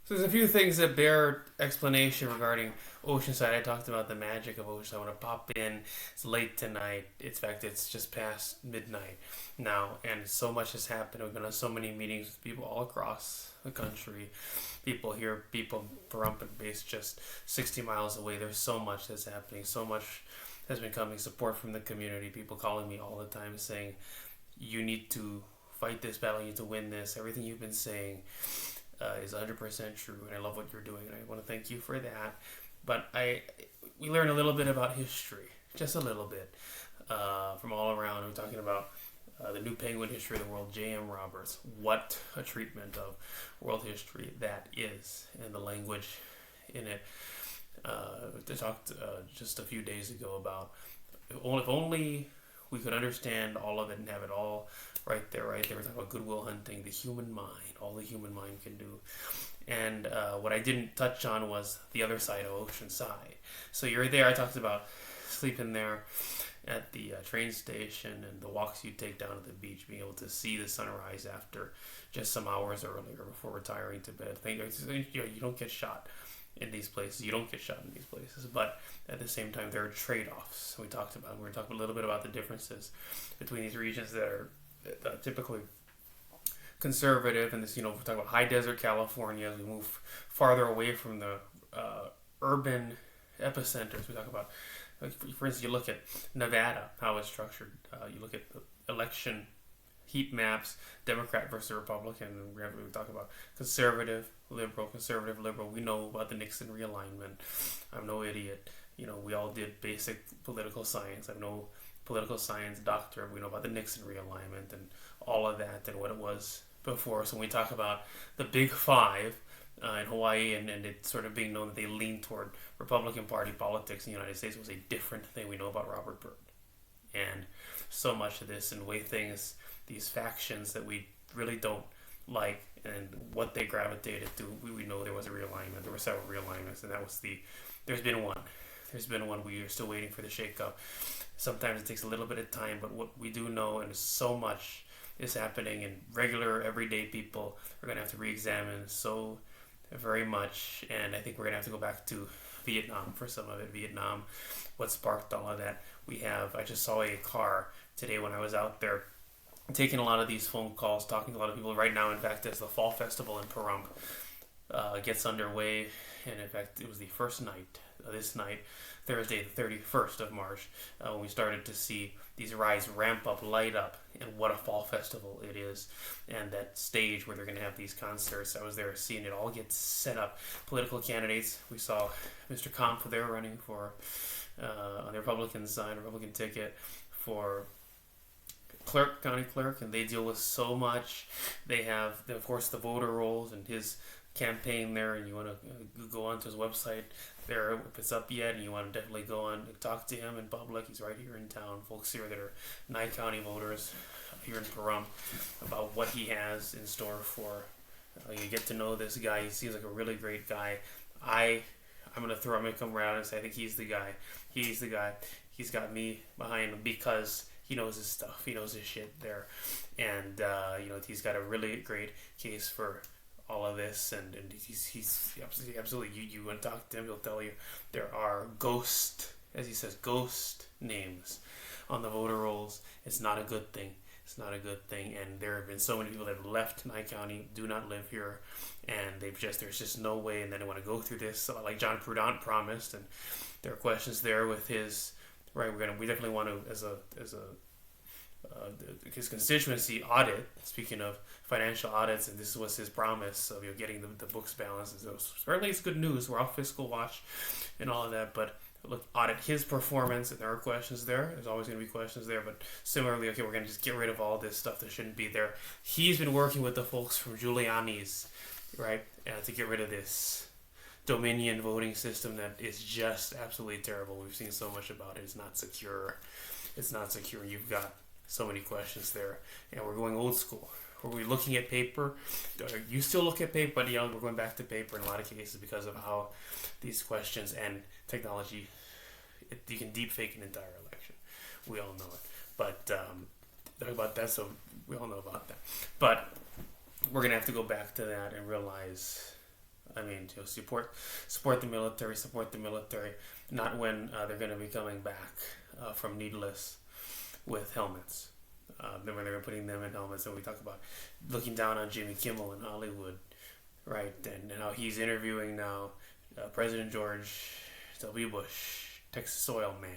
So there's a few things that bear explanation regarding Oceanside. I talked about the magic of Oceanside. I want to pop in. It's late tonight. In fact, it's just past midnight now, and so much has happened. We've been on so many meetings with people all across the country. People here, people Pahrump based just 60 miles away. There's so much that's happening. So much has been coming. Support from the community. People calling me all the time saying, "You need to fight this battle. You need to win this. Everything you've been saying." Is 100% true, and I love what you're doing, and I want to thank you for that. But we learned a little bit about history, just a little bit, from all around. We're talking about the New Penguin History of the World, J.M. Roberts. What a treatment of world history that is, and the language in it. They talked just a few days ago about if only we could understand all of it and have it all right there. We're talking about Goodwill Hunting, the human mind, all the human mind can do. And what I didn't touch on was the other side of Oceanside. So you're there. I talked about sleeping there at the train station and the walks you take down to the beach, being able to see the sunrise after just some hours earlier before retiring to bed. You don't get shot in these places. You don't get shot in these places, but at the same time, there are trade-offs. We talked about. We're talking a little bit about the differences between these regions that are typically conservative, and this, we talk about high desert California as we move farther away from the urban epicenters. We talk about, like, for instance, you look at Nevada, how it's structured. You look at the election heat maps, Democrat versus Republican. We talk about conservative, liberal, conservative, liberal. We know about the Nixon realignment. I'm no idiot. We all did basic political science. I'm no political science doctor. We know about the Nixon realignment and all of that and what it was before. So when we talk about the Big Five in Hawaii and it sort of being known that they lean toward Republican Party politics in the United States, was a different thing. We know about Robert Byrd. And so much of this and the way things, these factions that we really don't like and what they gravitated to, we know there was a realignment. There were several realignments, and there's been one. There's been one. We are still waiting for the shakeup. Sometimes it takes a little bit of time, but what we do know, and so much is happening, and regular, everyday people are going to have to re-examine so very much, and I think we're going to have to go back to Vietnam for some of it. Vietnam, what sparked all of that. I just saw a car today when I was out there taking a lot of these phone calls, talking to a lot of people right now. In fact, as the Fall Festival in Pahrump gets underway, and in fact, it was the first night, this night, Thursday, the 31st of March, when we started to see these rides ramp up, light up, and what a fall festival it is. And that stage where they're going to have these concerts, I was there seeing it all get set up. Political candidates, we saw Mr. Kampf there running for, on the Republican side, Republican ticket, for county clerk, and they deal with so much. They have, of course, the voter rolls and his campaign there, and you want to go onto his website there if it's up yet, and you want to definitely go on and talk to him in public. He's right here in town. Folks here that are Nye County voters here in Pahrump about what he has in store for you. Get to know this guy. He seems like a really great guy. I'm gonna come around and say I think he's the guy. He's the guy. He's got me behind him because he knows his stuff. He knows his shit there, and he's got a really great case for all of this, and he's absolutely. You want to talk to him, he'll tell you there are ghost, as he says, ghost names on the voter rolls. It's not a good thing. It's not a good thing, and there have been so many people that have left Nye County, do not live here, and there's just no way, and then they want to go through this, so like John Prudent promised, and there are questions there with his. Right, we definitely want to, as his constituency audit. Speaking of financial audits, and this was his promise of getting the books balanced. So certainly, it's good news. We're off fiscal watch and all of that, but look, audit his performance, and there are questions there. There's always going to be questions there, but similarly, we're going to just get rid of all this stuff that shouldn't be there. He's been working with the folks from Giuliani's, right, to get rid of this Dominion voting system that is just absolutely terrible. We've seen so much about it. It's not secure. You've got so many questions there, and we're going old school. Are we looking at paper? You still look at paper, but we're going back to paper in a lot of cases because of how these questions and technology, you can deep fake an entire election. We all know it. But talk about that, so we all know about that. But we're going to have to go back to that and realize I mean, support the military, not when they're going to be coming back from Needless with helmets. Then when they're putting them in helmets, and we talk about looking down on Jimmy Kimmel in Hollywood, right? And how he's interviewing now President George W. Bush, Texas oil man,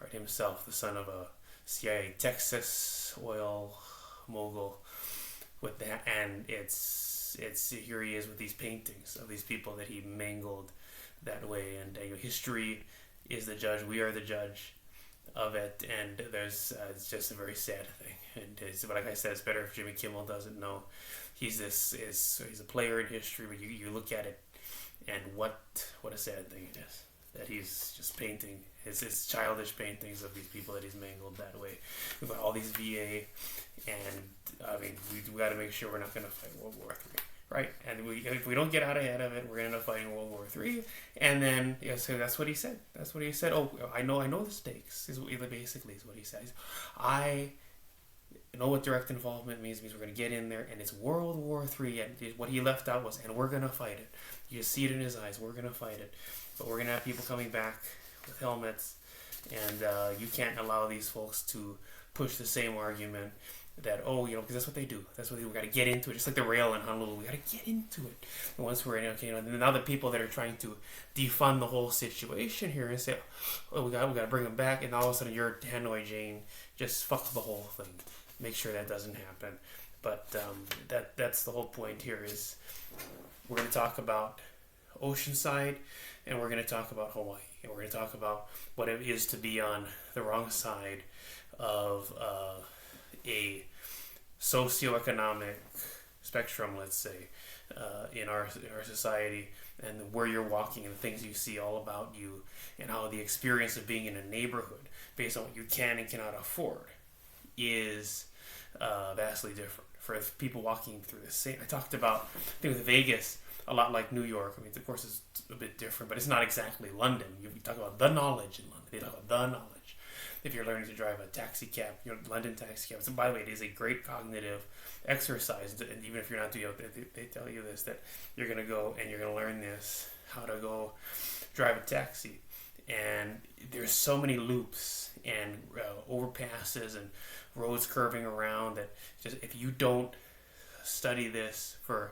right? Himself, the son of a CIA Texas oil mogul, with that, and it's here he is with these paintings of these people that he mangled that way, and history is the judge. We are the judge of it, and there's it's just a very sad thing. And but like I said, it's better if Jimmy Kimmel doesn't know. He's a player in history, but you look at it, and what a sad thing it is that he's just painting his childish paintings of these people that he's mangled that way. We've got all these VA, and I mean we got to make sure we're not going to fight World War III. Right, and if we don't get out ahead of it, we're gonna end up fighting World War III. And then, so that's what he said. That's what he said. Oh, I know the stakes. Basically what he says. I know what direct involvement means. It means we're gonna get in there, and it's World War III. And what he left out was, and we're gonna fight it. You see it in his eyes. We're gonna fight it, but we're gonna have people coming back with helmets, and you can't allow these folks to push the same argument. That because that's what they do. That's what we got to get into it. Just like the rail in Honolulu, we got to get into it. And once we're in, and now the people that are trying to defund the whole situation here and say, oh, we got to bring them back, and all of a sudden you're Hanoi Jane, just fuck the whole thing. Make sure that doesn't happen. But that's the whole point here is we're going to talk about Oceanside, and we're going to talk about Hawaii, and we're going to talk about what it is to be on the wrong side of a socioeconomic spectrum, let's say, in our society, and where you're walking and the things you see all about you, and how the experience of being in a neighborhood based on what you can and cannot afford is vastly different for people walking through the same. I talked about, I think with Vegas, a lot like New York. I mean, of course, it's a bit different, but it's not exactly London. You talk about the knowledge in London. They talk about the knowledge. If you're learning to drive a taxi cab, London taxi cab. So by the way, it is a great cognitive exercise. And even if you're not doing it, they tell you this, that you're going to go and you're going to learn this, how to go drive a taxi. And there's so many loops and overpasses and roads curving around that just if you don't study this for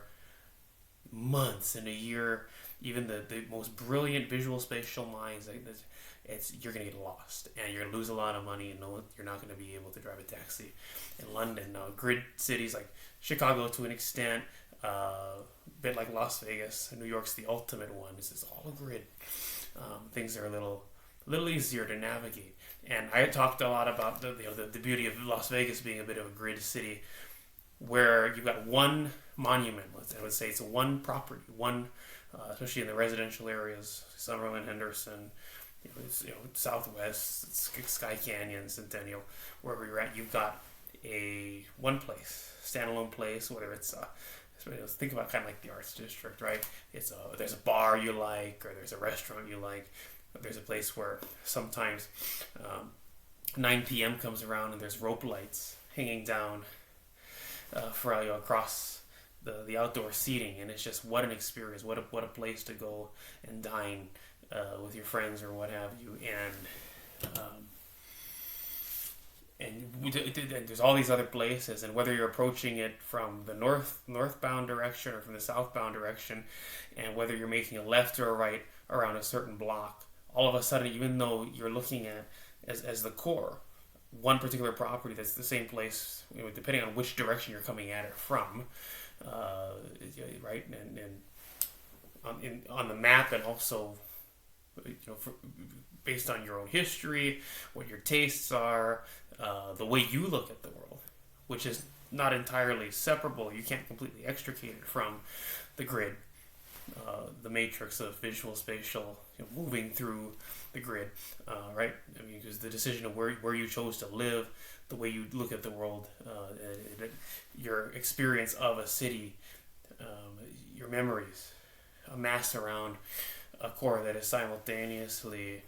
months and a year, even the most brilliant visual spatial minds, you're going to get lost, and you're going to lose a lot of money, and you're not going to be able to drive a taxi in London. Now, grid cities like Chicago to an extent, a bit like Las Vegas, New York's the ultimate one. This is all a grid. Things are a little easier to navigate. And I talked a lot about the beauty of Las Vegas being a bit of a grid city, where you've got one monument. I would say it's one property, especially in the residential areas, Summerlin, Henderson. Southwest, Sky Canyon, Centennial, wherever you're at, you've got one place, standalone place, whether it's think about kind of like the Arts District, right? There's a bar you like, or there's a restaurant you like. There's a place where sometimes 9 p.m. comes around and there's rope lights hanging down for across the outdoor seating, and it's just what an experience, what a place to go and dine with your friends or what have you, and there's all these other places, and whether you're approaching it from the northbound direction or from the southbound direction, and whether you're making a left or a right around a certain block, all of a sudden, even though you're looking at as the core one particular property that's the same place, depending on which direction you're coming at it from, right, and on the map, and also based on your own history, what your tastes are, the way you look at the world, which is not entirely separable. You can't completely extricate it from the grid, the matrix of visual spatial, moving through the grid, right? I mean, because the decision of where you chose to live, the way you look at the world, your experience of a city, your memories amassed around a core that is simultaneously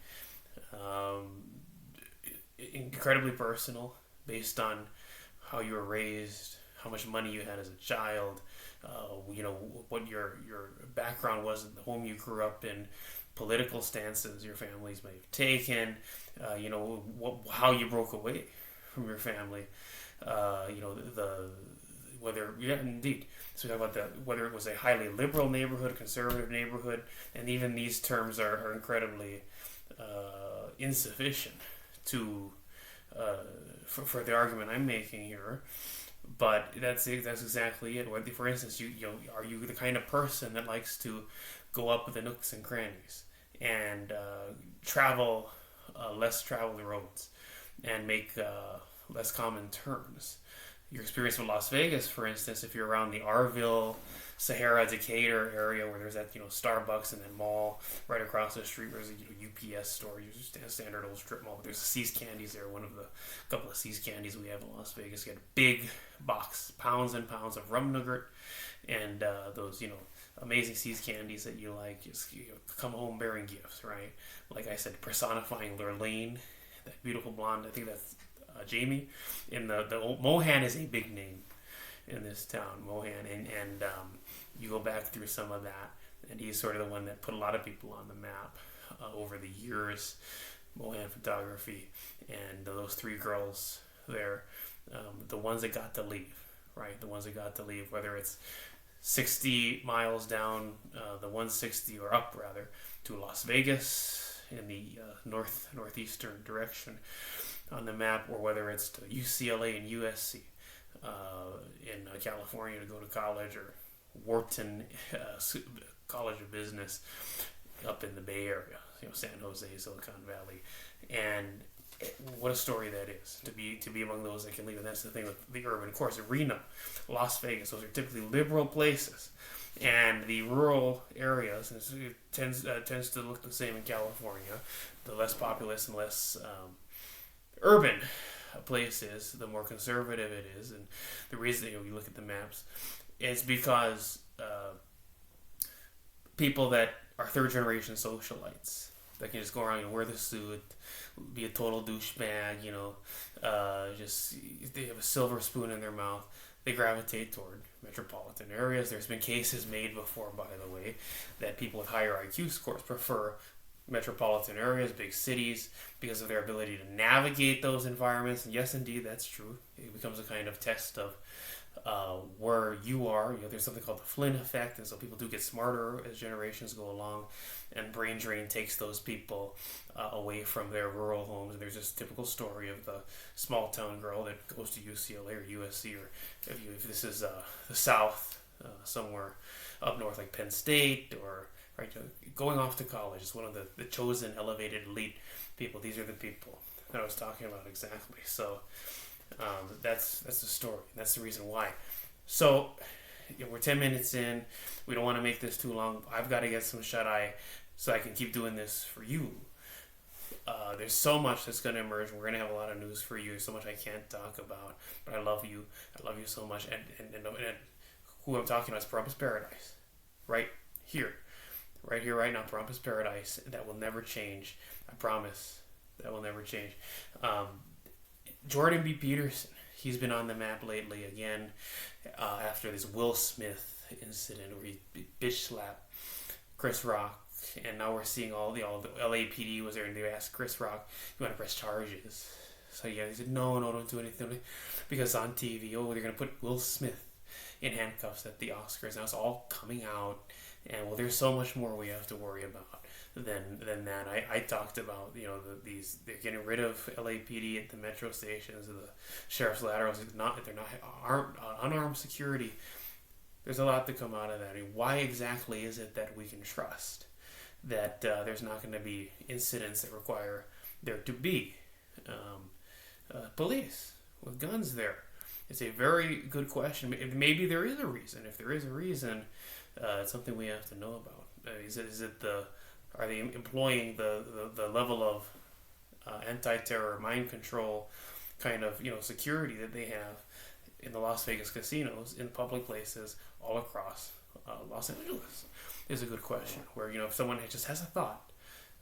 incredibly personal, based on how you were raised, how much money you had as a child, what your background was in the home you grew up in, political stances your families may have taken, how you broke away from your family, the whether yeah indeed. So we talk about whether it was a highly liberal neighborhood, conservative neighborhood, and even these terms are incredibly insufficient to for the argument I'm making here. But that's exactly it. For instance, are you the kind of person that likes to go up the nooks and crannies and travel less traveled roads and make less common turns? Your experience with Las Vegas, for instance, if you're around the Arville, Sahara, Decatur area where there's that Starbucks and then mall right across the street, there's a UPS store, a standard old strip mall. But there's See's Candies there, one of the couple of See's Candies we have in Las Vegas. You get a big box, pounds and pounds of rum nougat, and those amazing See's Candies that you like. Just come home bearing gifts, right? Like I said, personifying Lurleen, that beautiful blonde. I think that's Jamie. In the old, Mohan is a big name in this town, Mohan, and you go back through some of that, and he's sort of the one that put a lot of people on the map over the years. Mohan Photography, and those three girls there, the ones that got to leave, right? The ones that got to leave, whether it's 60 miles down the 160 or up rather to Las Vegas in the northeastern direction on the map, or whether it's to UCLA and USC in California to go to college, or Wharton College of Business up in the Bay Area, San Jose, Silicon Valley, and what a story that is to be among those that can leave. And that's the thing with the urban. Of course, Reno, Las Vegas, those are typically liberal places, and the rural areas, and it tends to look the same in California. The less populous and less urban a place is, the more conservative it is. And the reason you look at the maps is because people that are third generation socialites that can just go around and wear the suit, be a total douchebag, just they have a silver spoon in their mouth, they gravitate toward metropolitan areas. There's been cases made before, by the way, that people with higher IQ scores prefer metropolitan areas, big cities, because of their ability to navigate those environments. And yes, indeed, that's true. It becomes a kind of test of where you are. There's something called the Flynn effect, and so people do get smarter as generations go along, and brain drain takes those people away from their rural homes. And there's this typical story of the small town girl that goes to UCLA or USC, or if this is the South, somewhere up north like Penn State, or right, going off to college is one of the chosen elevated elite people. These are the people that I was talking about exactly. So that's the story. That's the reason why. So we're 10 minutes in. We don't want to make this too long. I've got to get some shut-eye so I can keep doing this for you. There's so much that's going to emerge. We're going to have a lot of news for you. So much I can't talk about. But I love you. I love you so much. And who I'm talking about is Parumpus Paradise. Right here. Right here, right now. Parumpus Paradise. That will never change. I promise. That will never change. Jordan B. Peterson. He's been on the map lately again after this Will Smith incident where he bitch slapped Chris Rock. And now we're seeing all the LAPD was there, and they asked Chris Rock, "You want to press charges?" So yeah, he said, "No, don't do anything," because on TV, they're going to put Will Smith in handcuffs at the Oscars. Now it's all coming out, and there's so much more we have to worry about than that. I talked about they're getting rid of LAPD at the metro stations, the sheriff's laterals. They're not unarmed security. There's a lot to come out of that. I mean, why exactly is it that we can trust that there's not going to be incidents that require there to be police with guns there? It's a very good question. Maybe there is a reason. If there is a reason, it's something we have to know about. Are they employing the level of anti-terror, mind control kind of security that they have in the Las Vegas casinos, in public places all across Los Angeles? Is a good question. Where if someone just has a thought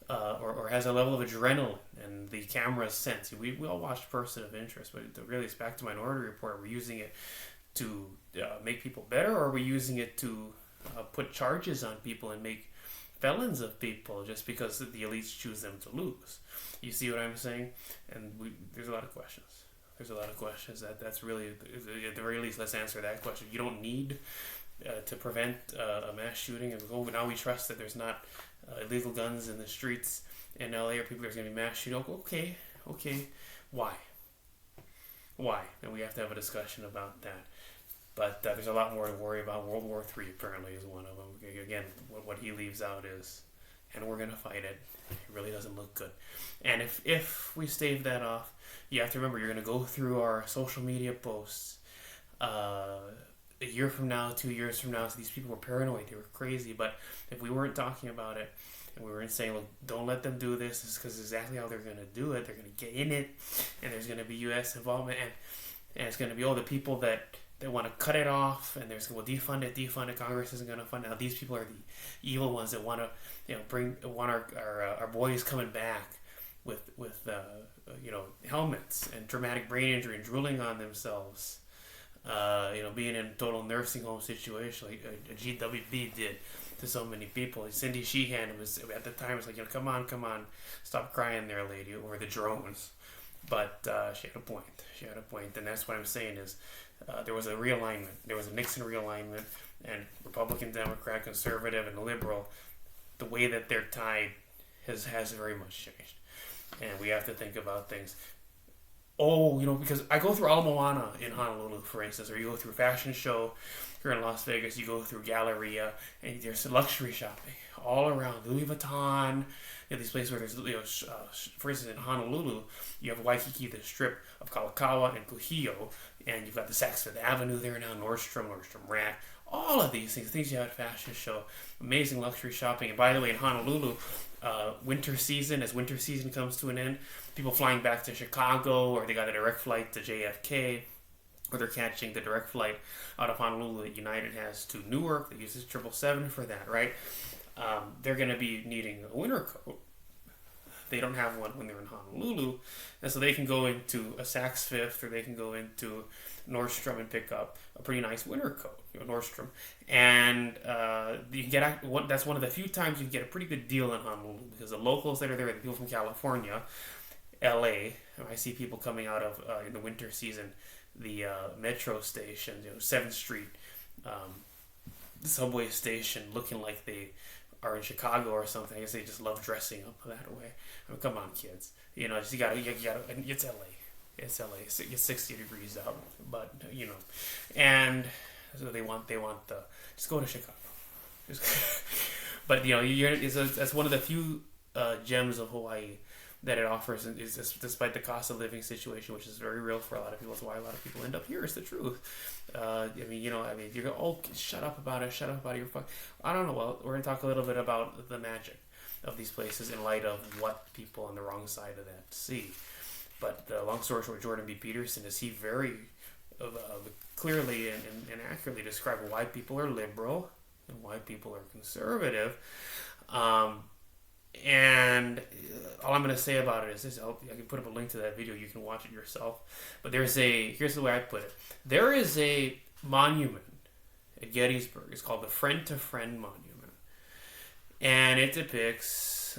or has a level of adrenaline and the cameras sense. We all watched Person of Interest, but really it's back to Minority Report. We're using it to make people better, or are we using it to put charges on people and make felons of people just because the elites choose them to lose? You see what I'm saying? And there's a lot of questions. There's a lot of questions that's really, at the very least, let's answer that question. You don't need to prevent a mass shooting. And now we trust that there's not illegal guns in the streets in LA, or people there's going to be mass shooting. Okay, why? And we have to have a discussion about that. But there's a lot more to worry about. World War III apparently is one of them. Again, what he leaves out is, and we're going to fight it. It really doesn't look good. And if we stave that off, you have to remember you're going to go through our social media posts a year from now, 2 years from now. So these people were paranoid. They were crazy. But if we weren't talking about it, and we weren't saying, look, don't let them do this, is because exactly how they're going to do it. They're going to get in it, and there's going to be U.S. involvement, and it's going to be all the people that want to cut it off, and there's defund it. Congress isn't going to fund it. Now these people are the evil ones that want to want our boys coming back with helmets and traumatic brain injury and drooling on themselves. Being in a total nursing home situation like a GWB did to so many people. Cindy Sheehan was at the time was like, come on, stop crying there, lady, over the drones. But she had a point, and that's what I'm saying is there was a realignment. There was a Nixon realignment, and Republican, Democrat, Conservative, and Liberal, the way that they're tied has very much changed, and we have to think about things. Because I go through Ala Moana in Honolulu, for instance, or you go through a fashion show here in Las Vegas, you go through Galleria, and there's luxury shopping all around. Louis Vuitton, these places where there's, for instance, in Honolulu, you have Waikiki, the strip of Kalakaua and Kuhio, and you've got the Saks Fifth Avenue there now, Nordstrom Rack, all of these things you have at fashion show, amazing luxury shopping. And by the way, in Honolulu, as winter season comes to an end, people flying back to Chicago, or they got a direct flight to JFK, or they're catching the direct flight out of Honolulu that United has to Newark. They use this 777 for that, right? They're going to be needing a winter coat. They don't have one when they're in Honolulu, and so they can go into a Saks Fifth, or they can go into Nordstrom and pick up a pretty nice winter coat, Nordstrom, and you can get that's one of the few times you can get a pretty good deal in Honolulu, because the locals that are there, the people from California, LA, I see people coming out of in the winter season, the metro station, 7th Street subway station, looking like they are in Chicago or something. I guess they just love dressing up that way. Come on, kids. You gotta. It's LA. It's LA. It's 60 degrees out, but and so they want the just go to Chicago. But that's one of the few gems of Hawaii that it offers, is despite the cost of living situation, which is very real for a lot of people. That's why a lot of people end up here. It's the truth. You go, shut up about it. Your fuck. I don't know. Well, we're gonna talk a little bit about the magic of these places in light of what people on the wrong side of that see. But long story short, Jordan B. Peterson is very clearly and accurately describe why people are liberal and why people are conservative. And all I'm going to say about it is this. I can put up a link to that video. You can watch it yourself. But here's the way I put it. There is a monument at Gettysburg. It's called the Friend to Friend Monument. And it depicts,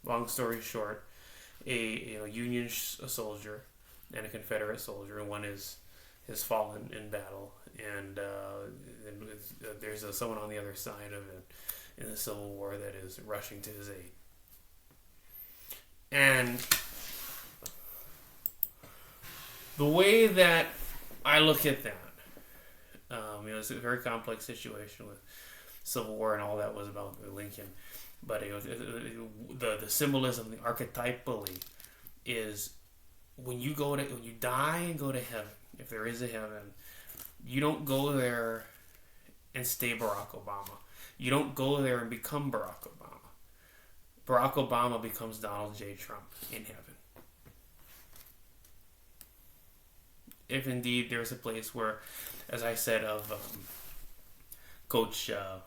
long story short, a Union soldier and a Confederate soldier. And one has fallen in battle. And there's someone on the other side of it in the Civil War that is rushing to his aid. And the way that I look at that, it's a very complex situation with Civil War and all that was about Lincoln, but the symbolism, the archetypally, is when you die and go to heaven, if there is a heaven, you don't go there and stay Barack Obama. You don't go there and become Barack Obama. Barack Obama becomes Donald J. Trump in heaven. If indeed there's a place where, as I said of coach of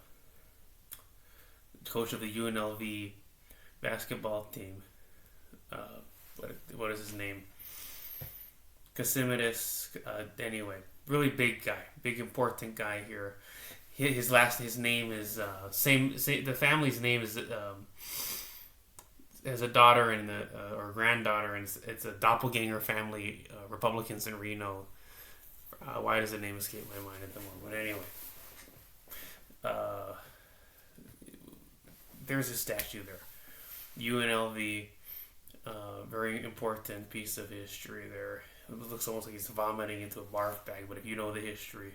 the UNLV basketball team, what is his name? Casimidis. Anyway, really big guy, big important guy here. His name is same. The family's name is has a daughter and or granddaughter, and it's a doppelganger family. Republicans in Reno. Why does the name escape my mind at the moment? But anyway, there's a statue there. UNLV, very important piece of history there. It looks almost like he's vomiting into a barf bag, but if you know the history,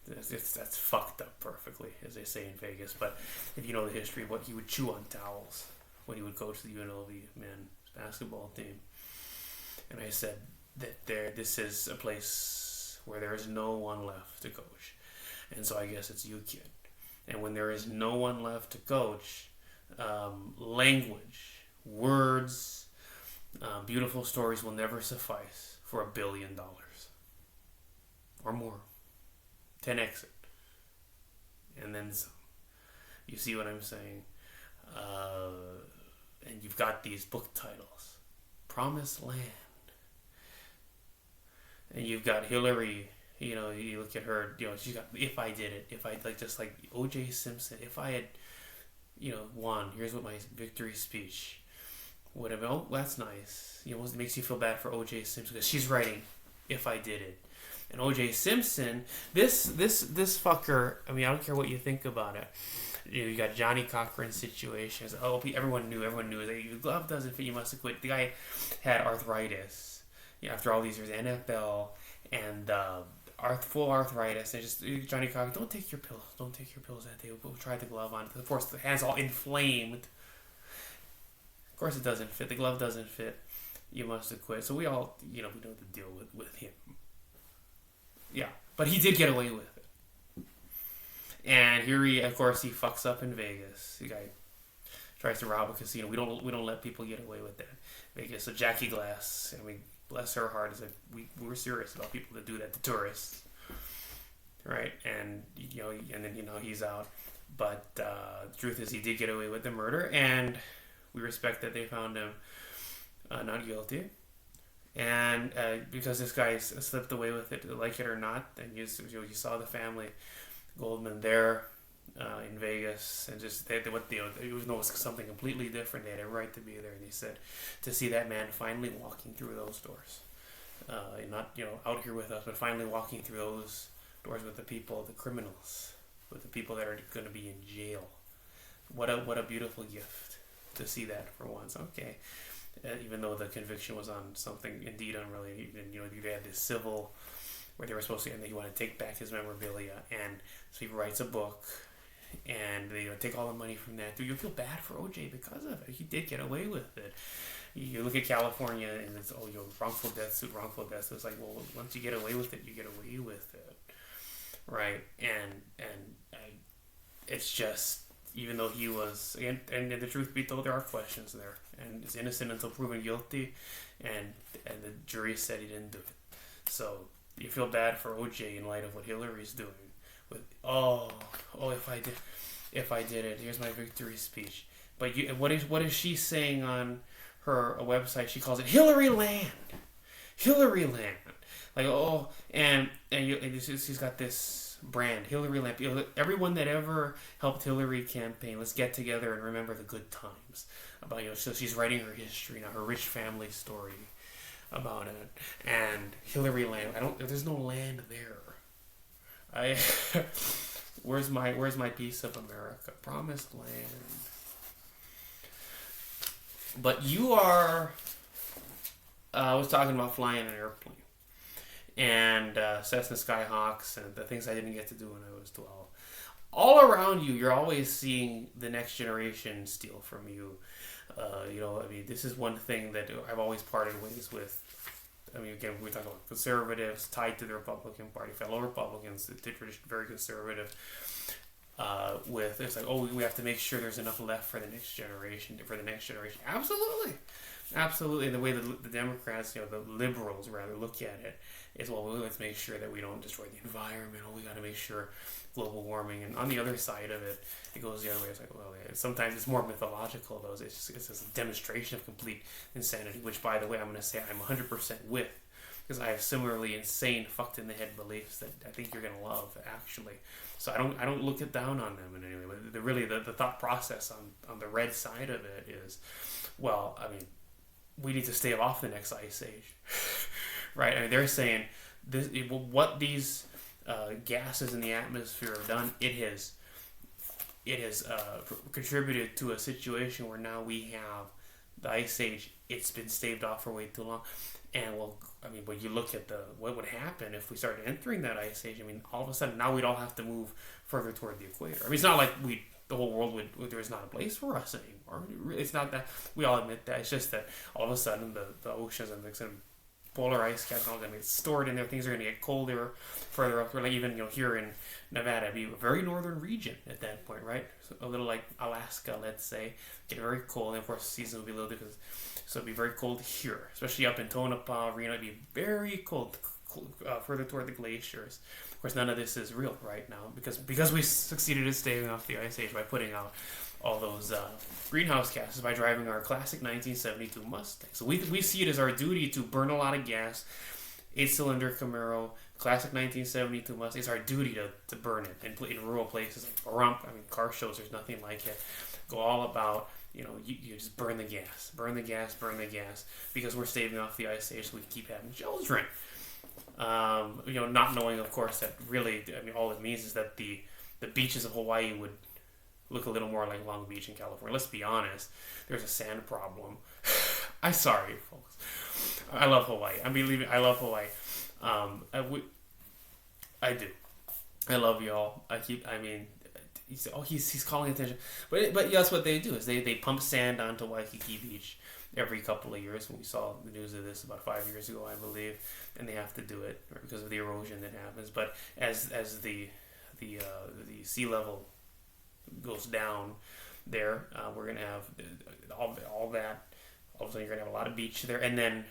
that's fucked up perfectly, as they say in Vegas. But if you know the history, what he would chew on towels when he would coach the UNLV men's basketball team. And I said that this is a place where there is no one left to coach. And so I guess it's you, kid. And when there is no one left to coach, language, words, beautiful stories will never suffice for $1 billion or more. 10x it. And then some. You see what I'm saying? And you've got these book titles. Promised Land. And you've got Hillary, you look at her, she's got, if I did it, if I, just like O.J. Simpson, if I had, won, here's what my victory speech would have been. Oh, that's nice. It makes you feel bad for O.J. Simpson because she's writing, if I did it. And O.J. Simpson, this fucker, I don't care what you think about it. You got Johnny Cochran's situations. Oh, everyone knew that your glove doesn't fit, you must have quit. The guy had arthritis. After all these years, NFL and full arthritis, and just Johnny Cochran, don't take your pills that day. We'll try the glove on. Of course, the hand's all inflamed. Of course, it doesn't fit. The glove doesn't fit. You must have quit. So we all, we know the deal with him. Yeah, but he did get away with it. And here he fucks up in Vegas. The guy tries to rob a casino. We don't let people get away with that. Vegas. So Jackie Glass, bless her heart, is that we're serious about people that do that to tourists, right? And then he's out, but the truth is he did get away with the murder, and we respect that they found him not guilty, and because this guy slipped away with it, like it or not, and you saw the family Goldman there in Vegas, and just it was something completely different. They had a right to be there, and he said to see that man finally walking through those doors, not out here with us, but finally walking through those doors with the people, the criminals, with the people that are going to be in jail. What a beautiful gift to see that for once. Okay, even though the conviction was on something indeed unrelated, and they had this civil where they were supposed to, and they want to take back his memorabilia, and so he writes a book. And they take all the money from that. You feel bad for OJ because of it. He did get away with it. You look at California and it's wrongful death suit. So it's like, well, once you get away with it, you get away with it, right? And it's just, even though he was, and the truth be told, there are questions there, and it's innocent until proven guilty, and the jury said he didn't do it. So you feel bad for OJ in light of what Hillary's doing. With if I did it, here's my victory speech. But what is she saying on her website? She calls it Hillary Land. Like and she's got this brand, Hillary Land. Everyone that ever helped Hillary campaign, let's get together and remember the good times. About so she's writing her history now, her rich family story about it. And Hillary Land. There's no land there. Where's my piece of America? Promised land. But you are. I was talking about flying an airplane, and Cessna Skyhawks, and the things I didn't get to do when I was 12. All around you, you're always seeing the next generation steal from you. This is one thing that I've always parted ways with. Again, we're talking about conservatives tied to the Republican Party, fellow Republicans, very conservative. It's like, we have to make sure there's enough left for the next generation. Absolutely. And the way the Democrats, the liberals rather, look at it is, let's make sure that we don't destroy the environment. We got to make sure global warming. And on the other side of it, it goes the other way. It's like, sometimes it's more mythological, though. It's just a demonstration of complete insanity, which, by the way, I'm going to say I'm 100% with. because I have similarly insane, fucked in the head beliefs that I think you're gonna love actually. So I don't look it down on them in any way. But the thought process on the red side of it is, well, I mean, we need to stave off the next ice age, right? I mean, they're saying what these gases in the atmosphere have done. It has contributed to a situation where now we have the ice age. It's been staved off for way too long, and well, I mean, when you look at what would happen if we started entering that ice age, I mean, all of a sudden now we'd all have to move further toward the equator. I mean, it's not like the whole world there's not a place for us anymore. It's not that, we all admit that. It's just that all of a sudden the oceans and the polar ice caps are all going to get stored in there. Things are going to get colder further up. Like even here in Nevada, it'd be a very northern region at that point, right? So a little like Alaska, let's say, get very cold. And of course, the season will be a little different. So it'd be very cold here, especially up in Tonopah, Reno. It'd be very cold further toward the glaciers. Of course, none of this is real right now because we succeeded in staving off the ice age by putting out all those greenhouse gases by driving our classic 1972 Mustang. So we see it as our duty to burn a lot of gas. 8-cylinder Camaro, classic 1972 Mustang. It's our duty to burn it and put in rural places like Pahrump. I mean, car shows, there's nothing like it. Go all about, you just burn the gas, because we're staving off the ice age so we can keep having children. Not knowing, of course, that really, I mean, all it means is that the beaches of Hawaii would look a little more like Long Beach in California. Let's be honest, there's a sand problem. I'm sorry, folks. I love Hawaii. I love Hawaii. I do. I love y'all. He's calling attention. But that's what they do is they pump sand onto Waikiki Beach every couple of years. We saw the news of this about 5 years ago, I believe, and they have to do it because of the erosion that happens. But as the sea level goes down there, we're gonna have all that. All of a sudden, you're gonna have a lot of beach there, and then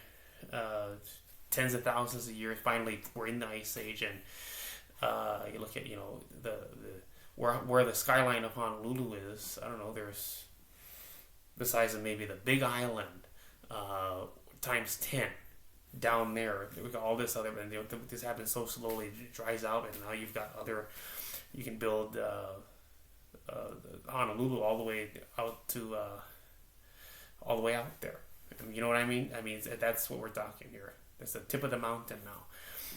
tens of thousands of years. Finally, we're in the ice age, and you look at where the skyline of Honolulu is. I don't know. There's the size of maybe the Big Island times 10 down there. We got all this other, and this happens so slowly. It dries out, and now you've got other. You can build Honolulu all the way out to all the way out there. You know what I mean? I mean, that's what we're talking here. That's the tip of the mountain now.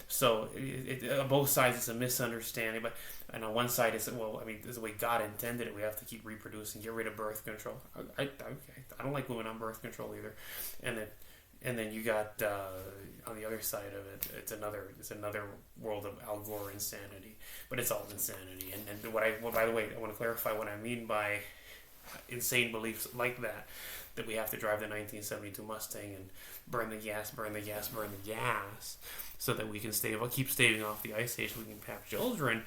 So on both sides, it's a misunderstanding. And on one side, this is the way God intended it. We have to keep reproducing, get rid of birth control. I don't like women on birth control either. And then you got on the other side of it, it's another world of Al Gore insanity. But it's all insanity. And by the way, I want to clarify what I mean by insane beliefs like that we have to drive the 1972 Mustang and burn the gas, so that we can keep staving off the ice age so we can have children.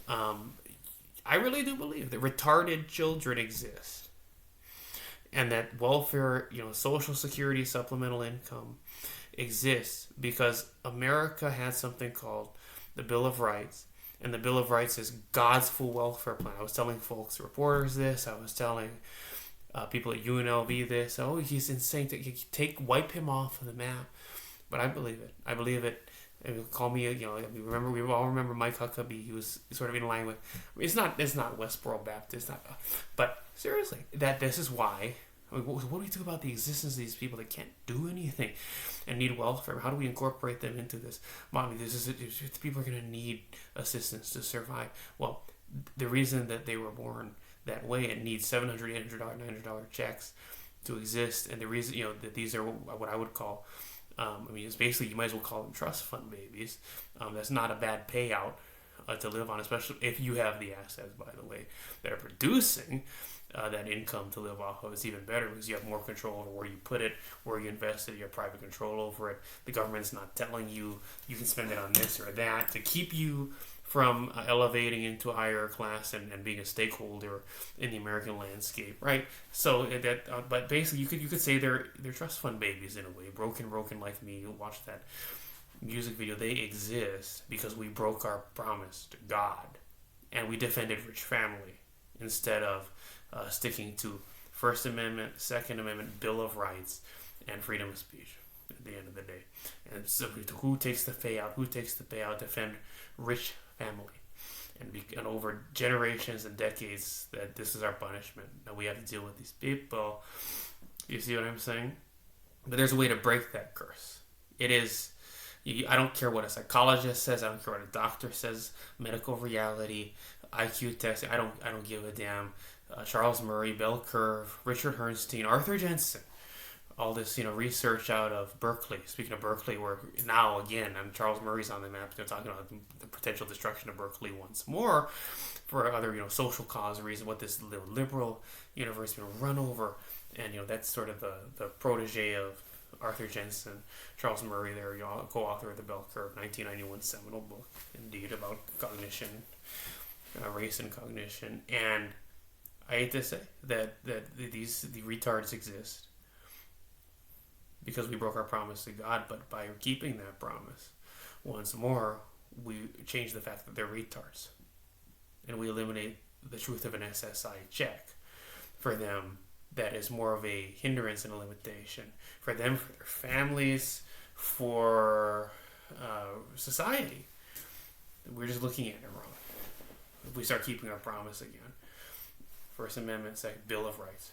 I really do believe that retarded children exist. And that welfare, Social Security supplemental income exists because America had something called the Bill of Rights. And the Bill of Rights is God's full welfare plan. I was telling reporters this. I was telling people at UNLV this. Oh, he's insane. Wipe him off of the map. But I believe it. I believe it. And call me, we all remember Mike Huckabee. He was sort of in line with. It's not Westboro Baptist. But seriously, this is why. What do we do about the existence of these people that can't do anything and need welfare? How do we incorporate them into this? Mommy, people are going to need assistance to survive. Well, the reason that they were born that way and need $700, $800, $900 checks to exist, and the reason that these are what I would call, it's basically, you might as well call them trust fund babies. That's not a bad payout to live on, especially if you have the assets, by the way, that are producing that income to live off of. It's even better because you have more control over where you put it, where you invest it. You have private control over it. The government's not telling you can spend it on this or that to keep you from elevating into a higher class and being a stakeholder in the American landscape, right? So but basically, you could say they're trust fund babies in a way. Broken like me. You'll watch that music video. They exist because we broke our promise to God, and we defended rich family instead of sticking to First Amendment, Second Amendment, Bill of Rights, and freedom of speech. at the end of the day. And so who takes the payout? Who takes the payout to defend rich family? And over generations and decades, that this is our punishment. Now we have to deal with these people. You see what I'm saying? But there's a way to break that curse. It is. I don't care what a psychologist says. I don't care what a doctor says. Medical reality, IQ testing. I don't give a damn. Charles Murray, Bell Curve, Richard Herrnstein, Arthur Jensen. All this, research out of Berkeley. Speaking of Berkeley, where now again, Charles Murray's on the map. They're talking about the potential destruction of Berkeley once more, for other, social cause reason. What this liberal university will run over, and that's sort of the protege of Arthur Jensen, Charles Murray. There, co-author of the Bell Curve, 1991 seminal book, indeed, about cognition, race and cognition. And I hate to say that the retards exist because we broke our promise to God, but by keeping that promise, once more, we change the fact that they're retards. And we eliminate the truth of an SSI check for them that is more of a hindrance and a limitation. For them, for their families, for society. We're just looking at it wrong. If we start keeping our promise again. First Amendment, Second Bill of Rights.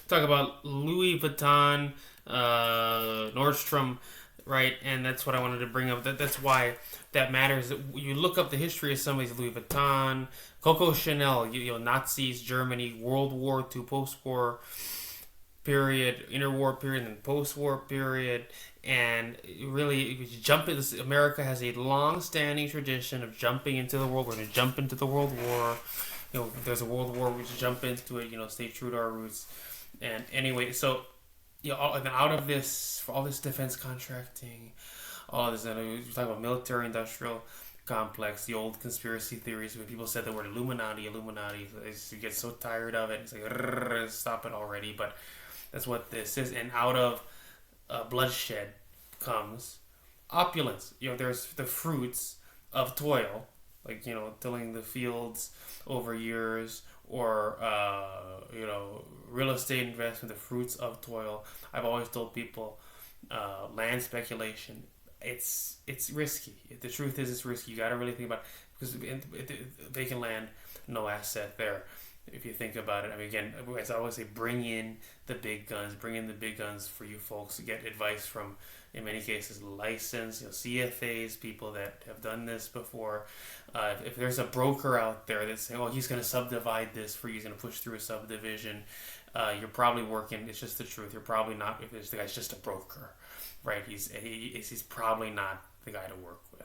Talk about Louis Vuitton, Nordstrom, right? And that's what I wanted to bring up. That's why that matters. You look up the history of some of these: Louis Vuitton, Coco Chanel, Nazis, Germany, World War II, post-war period, interwar period, and post-war period. And really, America has a long-standing tradition of jumping into the world. We're going to jump into the World War. If there's a world war, we just jump into it, stay true to our roots. And anyway, so, out of this, for all this defense contracting, all this, we talk about military-industrial complex, the old conspiracy theories, when people said the word Illuminati, you get so tired of it, it's like, stop it already. But that's what this is. And out of bloodshed comes opulence. There's the fruits of toil, like, tilling the fields over years, or, real estate investment, the fruits of toil. I've always told people, land speculation, it's risky. The truth is, it's risky. You got to really think about it, because vacant land, no asset there. If you think about it, again, as I always say, bring in the big guns for you folks to get advice from, in many cases, licensed, CFAs, people that have done this before. If there's a broker out there that's saying, he's going to subdivide this for you, he's going to push through a subdivision, you're probably working, it's just the truth, you're probably not, if the guy's just a broker, right? He's probably not the guy to work with.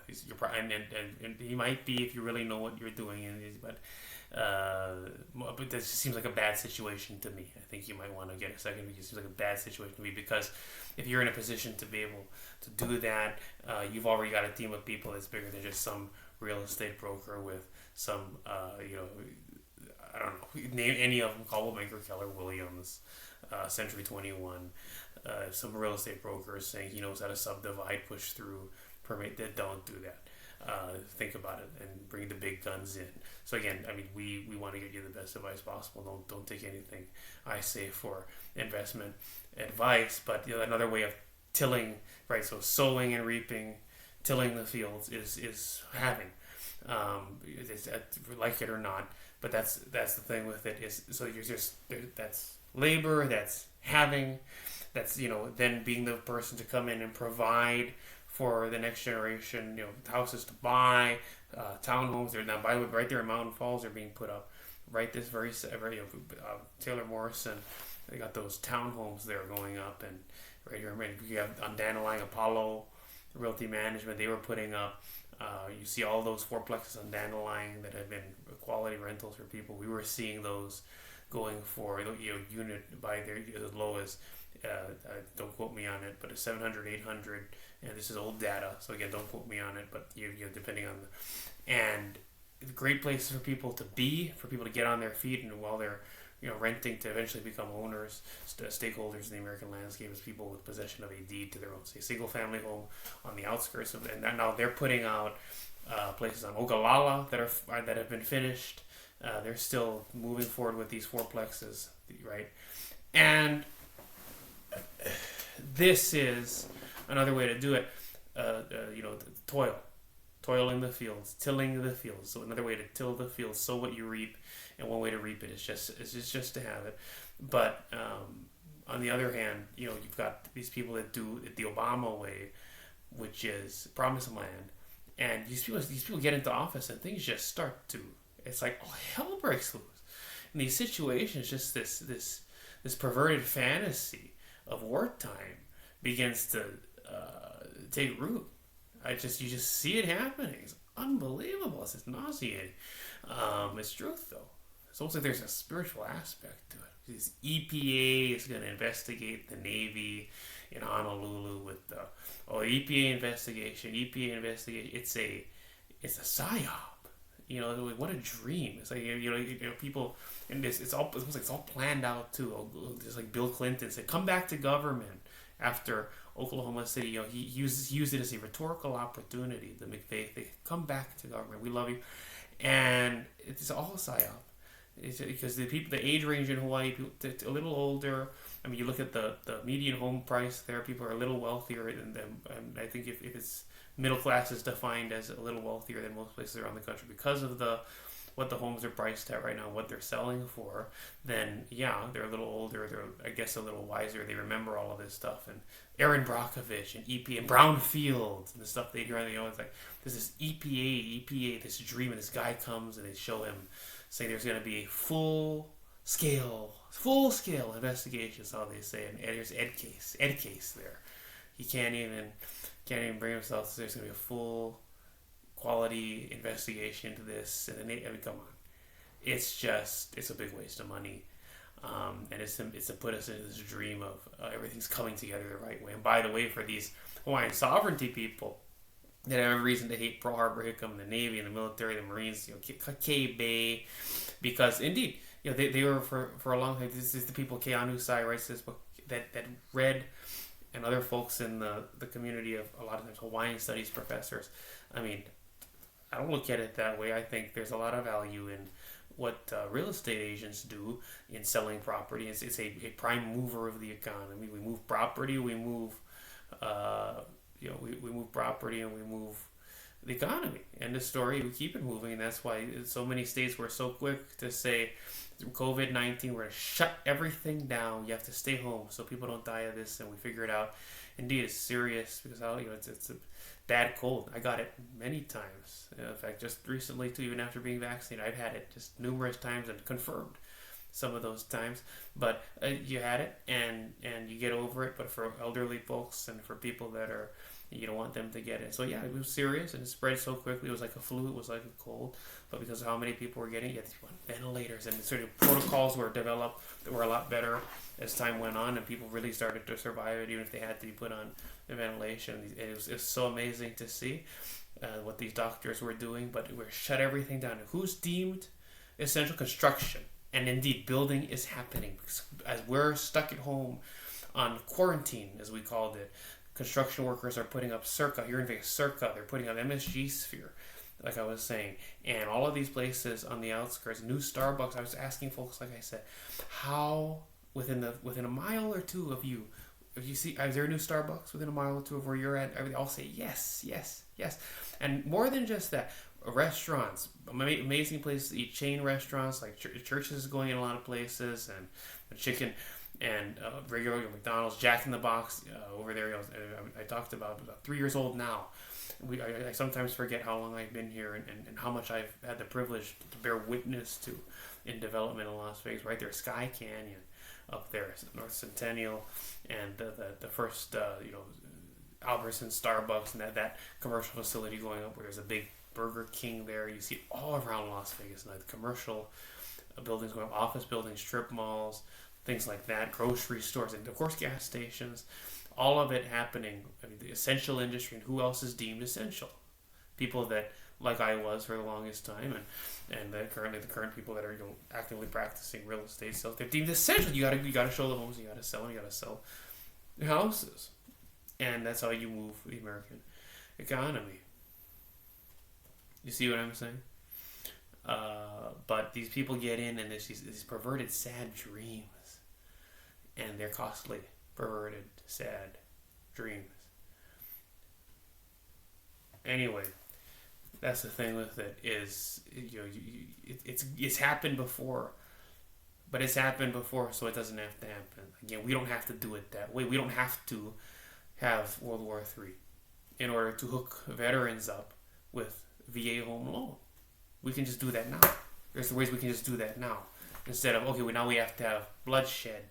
And he might be if you really know what you're doing, but this seems like a bad situation to me. I think you might want to get a second, because it seems like a bad situation to me, because if you're in a position to be able to do that, you've already got a team of people that's bigger than just some real estate broker with some, I don't know, name any of them, Coldwell Banker, Keller Williams, Century 21, some real estate brokers saying he knows how to subdivide, push through, permit. That don't do that. Think about it and bring the big guns in. So again, we want to get you the best advice possible. Don't take anything I say for investment advice. But another way of tilling, right? So sowing and reaping, tilling the fields is having. Like it or not, but that's the thing with it is. So you're just that's labor, that's having, that's then being the person to come in and provide for the next generation, houses to buy, townhomes. They're now, by the way, right there in Mountain Falls, are being put up. Right, this very Taylor Morrison, they got those townhomes there going up, and right here, you have on Dandelion, Apollo Realty Management, they were putting up. You see all those fourplexes on Dandelion that have been quality rentals for people. We were seeing those going for unit by there as low as don't quote me on it, but it's 700, 800. And this is old data, so again, don't quote me on it, but depending on and great places for people to be, for people to get on their feet, and while they're renting to eventually become owners, stakeholders in the American landscape, as people with possession of a deed to their own, say, single family home on the outskirts of it. And now they're putting out places on Ogallala that have been finished. They're still moving forward with these fourplexes, right? And this is Another way to do it, toil. Toil in the fields, tilling the fields. So another way to till the fields, sow what you reap, and one way to reap it is just to have it. But on the other hand, you've got these people that do it the Obama way, which is promised land, and these people get into office and things just start to. It's like hell breaks loose. In these situations, just this perverted fantasy of wartime begins to take root. You just see it happening. It's unbelievable. It's just nauseating. It's truth though. It's almost like there's a spiritual aspect to it. This EPA is going to investigate the Navy in Honolulu with the EPA investigation. It's a psyop. What a dream. It's like people in this. It's almost like it's all planned out too. Just like Bill Clinton said, "Come back to government." After Oklahoma City, he used it as a rhetorical opportunity. The McVeigh, they come back to government. We love you, and it's all a psyop. It's because the age range in Hawaii, a little older. I mean, you look at the median home price there. People are a little wealthier than them, and I think if it's middle class is defined as a little wealthier than most places around the country because of what the homes are priced at right now, what they're selling for, then they're a little older, they're I guess a little wiser, they remember all of this stuff. And Aaron Brockovich and EPA and Brownfield and the stuff they do, it's like there's this EPA, this dream, and this guy comes and they show him saying there's going to be a full scale investigation, is how they say, and there's Ed Case there. He can't even bring himself to say there's going to be a full quality investigation into this, and come on, it's a big waste of money, and it's to put us into this dream of everything's coming together the right way. And by the way, for these Hawaiian sovereignty people that have every reason to hate Pearl Harbor, Hickam, the Navy and the military, the Marines, Kay Bay, because indeed, they were for a long time. This is the people Keanu Sai writes this book that read, and other folks in the community of a lot of times Hawaiian studies professors. I mean, I don't look at it that way. I think there's a lot of value in what real estate agents do in selling property. It's a prime mover of the economy. We move property, we move, we move property, and we move the economy. End of story. We keep it moving, and that's why so many states were so quick to say, through COVID-19, we're going to shut everything down. You have to stay home so people don't die of this, and we figure it out. Indeed, it's serious because it's a bad cold. I got it many times. In fact, just recently too, even after being vaccinated, I've had it just numerous times and confirmed some of those times. But you had it and you get over it. But for elderly folks and for people that are, you don't want them to get it. So it was serious and it spread so quickly. It was like a flu. It was like a cold. But because of how many people were getting it, you had to put on ventilators, and sort of protocols were developed that were a lot better as time went on, and people really started to survive it, even if they had to be put on the ventilation. It was so amazing to see what these doctors were doing, but we shut everything down. Who's deemed essential? Construction. And indeed, building is happening. Because as we're stuck at home on quarantine, as we called it, construction workers are putting up Circa. Here in Vegas, Circa. They're putting up MSG Sphere, like I was saying. And all of these places on the outskirts, new Starbucks. I was asking folks, like I said, how within a mile or two of you, if you see, is there a new Starbucks within a mile or two of where you're at? They all say yes. And more than just that, restaurants, amazing places to eat, chain restaurants, like churches going in a lot of places, and chicken, and regular McDonald's, Jack in the Box over there. I talked about 3 years old now. I sometimes forget how long I've been here and how much I've had the privilege to bear witness to in development in Las Vegas. Right there, Sky Canyon up there, North Centennial, and the first Albertson, Starbucks, and that commercial facility going up where there's a big Burger King there. You see it all around Las Vegas now. The commercial buildings going up, office buildings, strip malls, things like that, grocery stores, and of course gas stations. All of it happening. I mean, the essential industry, and who else is deemed essential? People that, like I was for the longest time, and the current people that are actively practicing real estate sales, they're deemed essential. You gotta show the homes, you gotta sell them, you gotta sell the houses, and that's how you move the American economy. You see what I'm saying? But these people get in, and there's these perverted, sad dreams, and they're costly, perverted, sad dreams. Anyway, that's the thing with it is it's happened before, but it's happened before, so it doesn't have to happen again. We don't have to do it that way. We don't have to have World War III in order to hook veterans up with VA home loan. We can just do that now. There's ways we can just do that now instead of okay. Well, now we have to have bloodshed,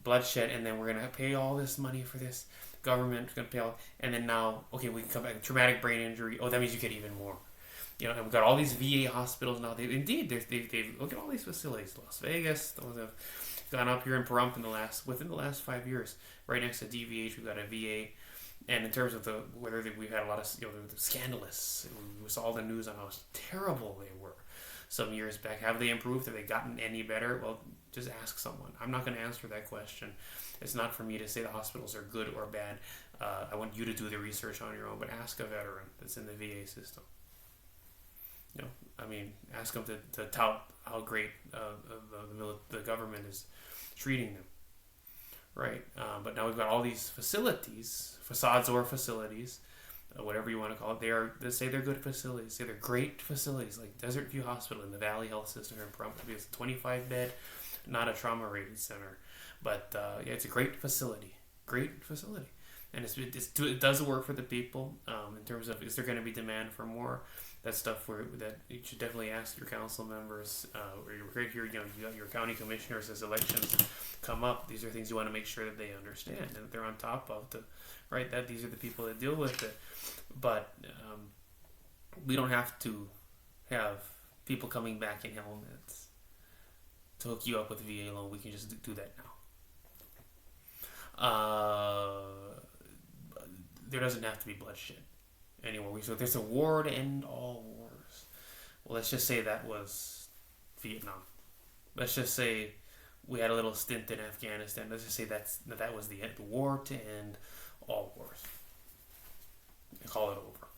and then we're gonna pay all this money for this. Government's gonna pay all, and then now okay, we can come back. Traumatic brain injury. Oh, that means you get even more. And we've got all these VA hospitals now. They've look at all these facilities. Las Vegas, those have gone up here in Pahrump within the last 5 years. Right next to DVH, we've got a VA. And in terms of we've had a lot of the scandalous. We saw all the news on how terrible they were some years back. Have they improved? Have they gotten any better? Well, just ask someone. I'm not going to answer that question. It's not for me to say the hospitals are good or bad. I want you to do the research on your own, but ask a veteran that's in the VA system. Ask them to tout how great the government is treating them, right? But now we've got all these facilities, facades or facilities, whatever you want to call it. They say they're good facilities, say they're great facilities, like Desert View Hospital in the Valley Health System here in Pahrump. It's a 25-bed, not a trauma-rated center, but it's a great facility, and it does work for the people. In terms of, is there going to be demand for more? That's stuff that you should definitely ask your council members, or you got your county commissioners as elections come up. These are things you want to make sure that they understand and that they're on top of. That these are the people that deal with it. But we don't have to have people coming back in helmets to hook you up with VA loan. We can just do that now. There doesn't have to be bloodshed anymore. So there's a war to end all wars. Well, let's just say that was Vietnam. Let's just say we had a little stint in Afghanistan. Let's just say that was the war to end all wars. And call it over.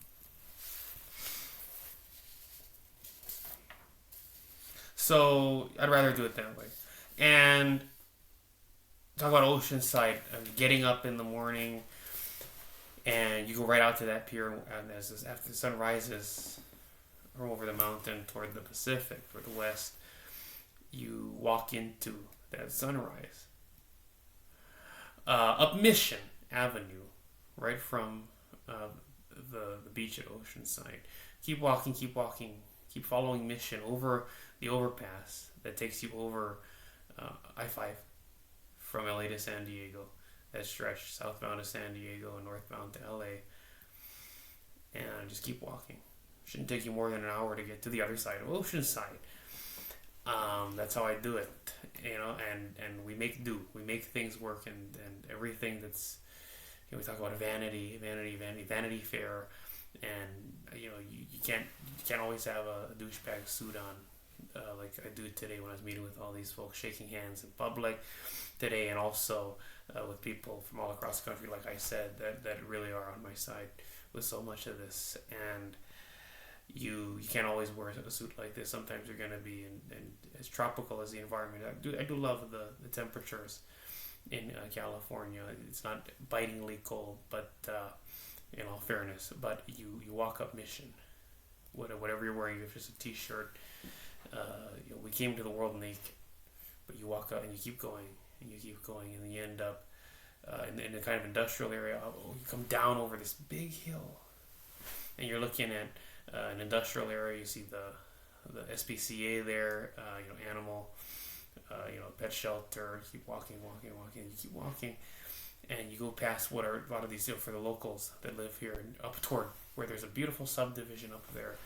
So I'd rather do it that way. And talk about Oceanside, getting up in the morning. And you go right out to that pier, and after the sun rises over the mountain toward the Pacific, toward the west, you walk into that sunrise. Up Mission Avenue, right from the beach at Oceanside. Keep walking, keep following Mission over the overpass that takes you over I-5 from LA to San Diego. That stretch southbound to San Diego and northbound to LA, and just keep walking. Shouldn't take you more than an hour to get to the other side of Oceanside. That's how I do it, and we make do. We make things work, and everything that's, we talk about vanity fair, and you can't always have a douchebag suit on, like I do today when I was meeting with all these folks, shaking hands in public today, and also with people from all across the country, like I said, that really are on my side with so much of this. And you can't always wear a suit like this. Sometimes you're going to be in as tropical as the environment. I do love the temperatures in California. It's not bitingly cold, but in all fairness, but you walk up Mission, whatever you're wearing, if it's a t-shirt, we came to the world naked, but you walk up and you keep going, and then you end up in a kind of industrial area. You come down over this big hill, and you're looking at an industrial area. You see the SPCA there, animal, pet shelter. Keep walking, you keep walking, and you go past what are a lot of these, for the locals that live here, and up toward where there's a beautiful subdivision up there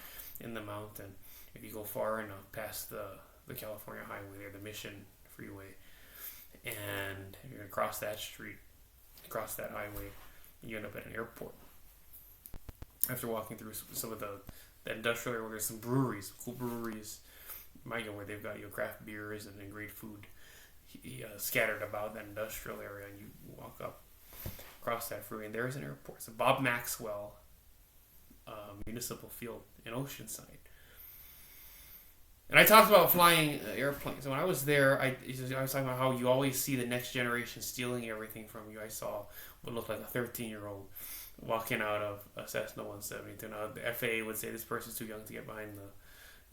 in the mountain. If you go far enough past the California highway there, the Mission Freeway, and you're going to cross that street, cross that highway, and you end up at an airport. After walking through some of the industrial area where there's some breweries, cool breweries, where they've got craft beers and great food scattered about that industrial area, and you walk up, across that freeway, and there's an airport. It's a Bob Maxwell municipal field in Oceanside. And I talked about flying airplanes. When I was there, I was talking about how you always see the next generation stealing everything from you. I saw what looked like a 13-year-old walking out of a Cessna 172. Now the FAA would say this person's too young to get behind the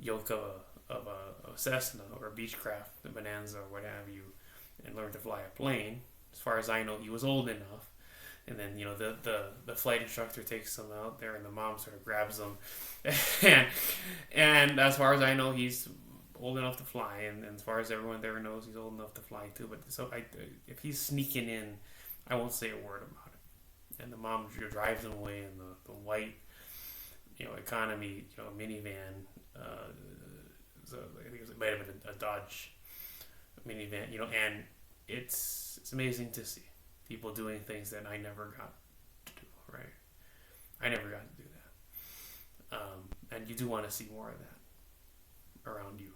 yoke of a Cessna or a Beechcraft, a Bonanza or what have you, and learn to fly a plane. As far as I know, he was old enough. And then the flight instructor takes them out there, and the mom sort of grabs them, and as far as I know, he's old enough to fly, and as far as everyone there knows, he's old enough to fly too. But so if he's sneaking in, I won't say a word about it. And the mom drives him away in the white, economy, minivan. So I think it might have been a Dodge minivan, and it's amazing to see people doing things that I never got to do. Right, I never got to do that, and you do want to see more of that around you.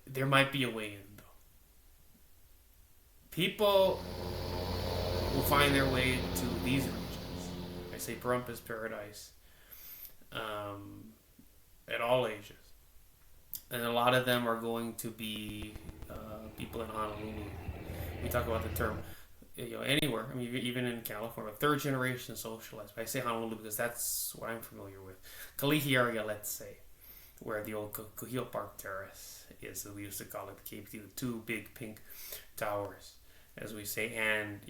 There might be a way in, though. People will find their way to these regions. I say Pahrump is paradise, at all ages. And a lot of them are going to be people in Honolulu. We talk about the term, anywhere. I mean, even in California, third generation socialized. I say Honolulu because that's what I'm familiar with. Kalihi area, let's say, where the old Kuhio Park Terrace is, as we used to call it, the KPT, the two big pink towers, as we say, and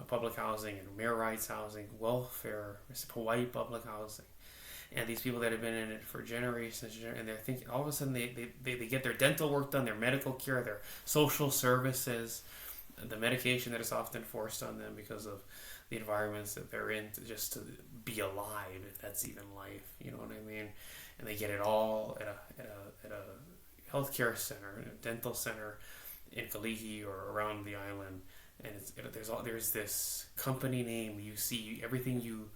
public housing and mayor rights housing, welfare, Hawaii public housing. And these people that have been in it for generations, and they're thinking, all of a sudden they get their dental work done, their medical care, their social services, the medication that is often forced on them because of the environments that they're in, just to be alive, if that's even life, you know what I mean? And they get it all at a healthcare center, a dental center in Kalihi or around the island, and there's this company name you see everything you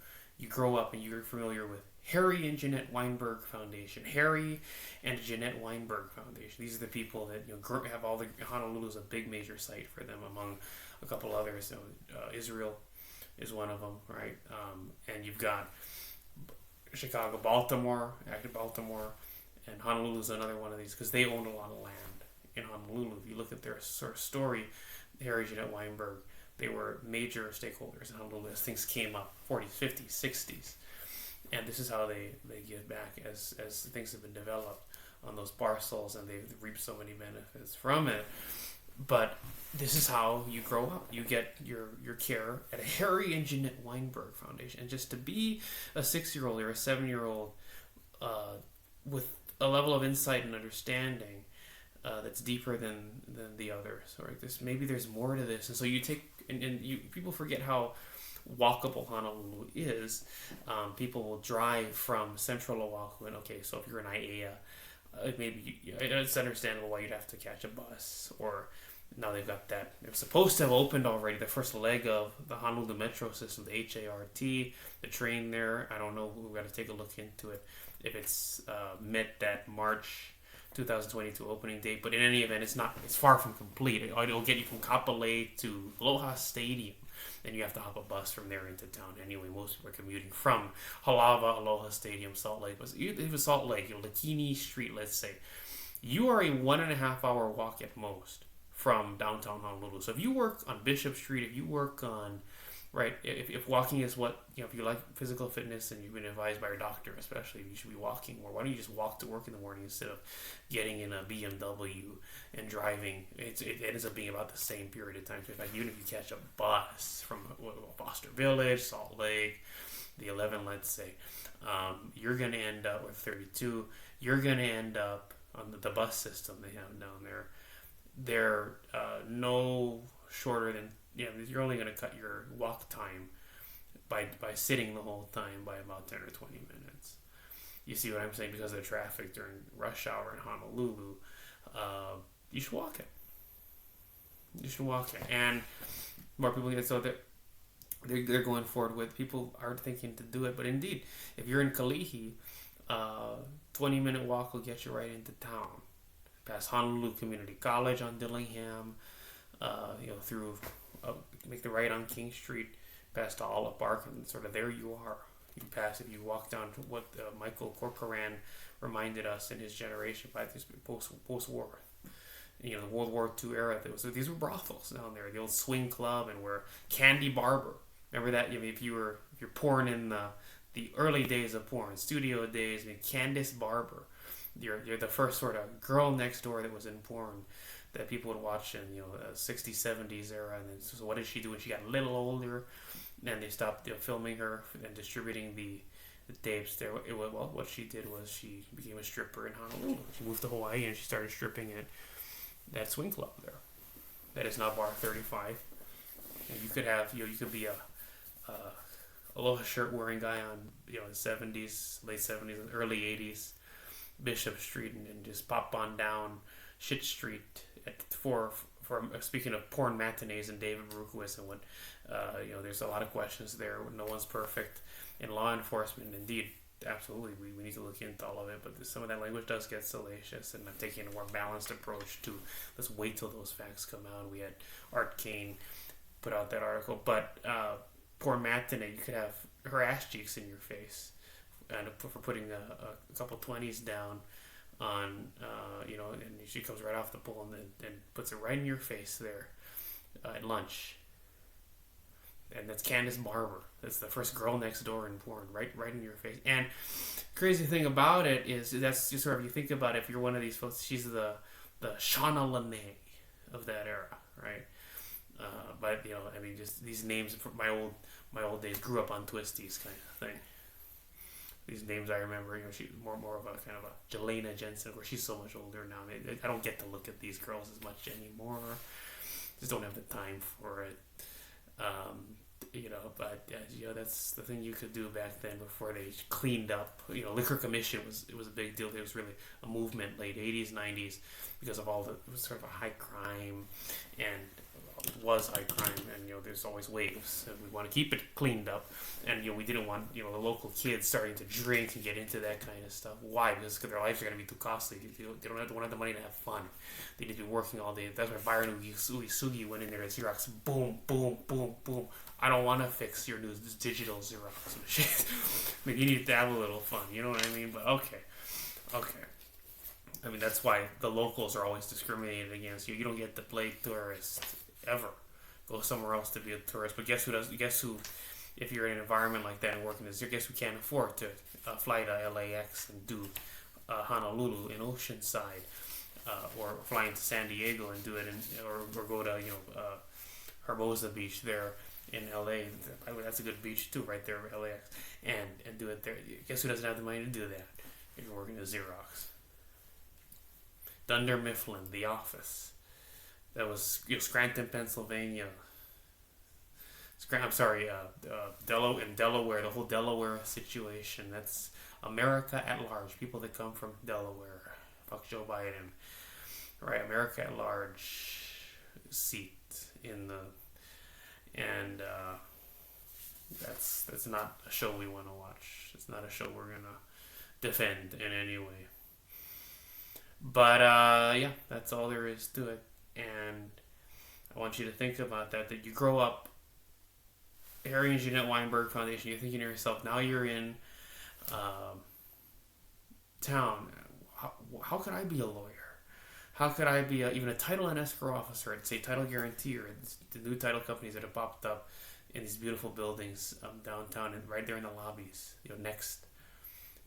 grow up and you're familiar with. Harry and Jeanette Weinberg Foundation. Harry and Jeanette Weinberg Foundation. These are the people that have all the Honolulu's a big major site for them, among a couple others. Israel is one of them, right? And you've got Chicago, Baltimore, and Honolulu is another one of these because they owned a lot of land in Honolulu. If you look at their sort of story, Harry and Jeanette Weinberg, they were major stakeholders in Honolulu as things came up, 40s, 50s, 60s. And this is how they give back as things have been developed on those parcels, and they've reaped so many benefits from it. But this is how you grow up. You get your care at a Harry and Jeanette Weinberg Foundation. And just to be a 6-year-old or a 7-year-old with a level of insight and understanding that's deeper than the others. Right? Maybe there's more to this. And so you take, and people forget how walkable Honolulu is. People will drive from central Oahu, and so if you're in Aiea, maybe it's understandable why you'd have to catch a bus. Or now they've got that. They're supposed to have opened already the first leg of the Honolulu Metro system, the HART, the train there. I don't know. We've got to take a look into it if it's met that March 2022 opening date. But in any event, it's far from complete. It'll get you from Kapolei to Aloha Stadium. Then you have to hop a bus from there into town. Anyway, most people are commuting from Halawa, Aloha Stadium, Salt Lake. If it was Salt Lake, Lakini Street, let's say, you are a 1.5 hour walk at most from downtown Honolulu. So if you work on Bishop Street, if you work on, right, if walking is what, if you like physical fitness and you've been advised by your doctor, especially, you should be walking more. Why don't you just walk to work in the morning instead of getting in a BMW and driving? It ends up being about the same period of time. So in fact, even if you catch a bus from Foster Village, Salt Lake, the 11, let's say, you're going to end up with 32. You're going to end up on the bus system they have down there. They're no shorter than, you're only going to cut your walk time by sitting the whole time by about 10 or 20 minutes. You see what I'm saying? Because of the traffic during rush hour in Honolulu, you should walk it. You should walk it. And more people get, so they're going forward with, people are thinking to do it. But indeed, if you're in Kalihi, 20-minute walk will get you right into town. Past Honolulu Community College on Dillingham, through, make the right on King Street, past Olive Park, and sort of there you are. You pass, if you walk down to what Michael Corcoran reminded us in his generation, by this post-war, the World War II era. These were brothels down there. The old swing club, and where Candy Barber. Remember that? If you're porn in the early days of porn, studio days. Candice Barber. You're the first sort of girl next door that was in porn that people would watch in the 60s, 70s era. And then, so what did she do when she got a little older? And they stopped filming her and distributing the tapes there. What she did was she became a stripper in Honolulu. She moved to Hawaii and she started stripping at that swing club there. That is now Bar 35. And you could have you could be a aloha shirt wearing guy on the 70s, late 70s, and early 80s, Bishop Street, and just pop on down Shit Street for speaking of porn matinees and David Berukowitz and what there's a lot of questions there. No one's perfect in law enforcement. Indeed, absolutely, we need to look into all of it. But some of that language does get salacious, and I'm taking a more balanced approach to let's wait till those facts come out. We had Art Kane put out that article, but porn matinee, you could have her ass cheeks in your face, and for putting a couple 20s down on and she comes right off the pole and puts it right in your face there at lunch. And that's Candice Barber. That's the first girl next door in porn, right in your face. And crazy thing about it is that's just sort of, you think about it, if you're one of these folks, she's the Shauna Lene of that era, right? But just these names from my old days, grew up on Twisties kind of thing. These names I remember, she's more of a kind of a Jelena Jensen, where she's so much older now. I don't get to look at these girls as much anymore. Just don't have the time for it. That's the thing you could do back then before they cleaned up. Liquor Commission was a big deal. It was really a movement late 80s, 90s because of all it was sort of a high crime and was high crime, and there's always waves, and we want to keep it cleaned up, and we didn't want the local kids starting to drink and get into that kind of stuff. Why? Because their lives are going to be too costly. They don't have the money to have fun. They need to be working all day. That's why Byron Uesugi went in there at Xerox. Boom, boom, boom, boom. I don't want to fix your new digital Xerox machine. You need to have a little fun. You know what I mean? But okay. That's why the locals are always discriminated against. You don't get to play tourist ever. Go somewhere else to be a tourist. But guess who? If you're in an environment like that and working this, guess who can't afford to fly to LAX and do Honolulu in Oceanside, or flying to San Diego and do it, or go to Hermosa Beach there in LA. That's a good beach too, right there, LAX, and do it there. Guess who doesn't have the money to do that? If you're working at Xerox. Dunder Mifflin, The Office. That was Scranton, Pennsylvania. Delaware, the whole Delaware situation. That's America at large. People that come from Delaware. Fuck Joe Biden. Right, America at large seat in the... And that's not a show we want to watch. It's not a show we're going to defend in any way. But, that's all there is to it. And I want you to think about that you grow up, Harry and Jeanette Weinberg Foundation, you're thinking to yourself, now you're in town, how could I be a lawyer? How could I be even a title and escrow officer? I'd say title guarantor. The new title companies that have popped up in these beautiful buildings downtown and right there in the lobbies. Next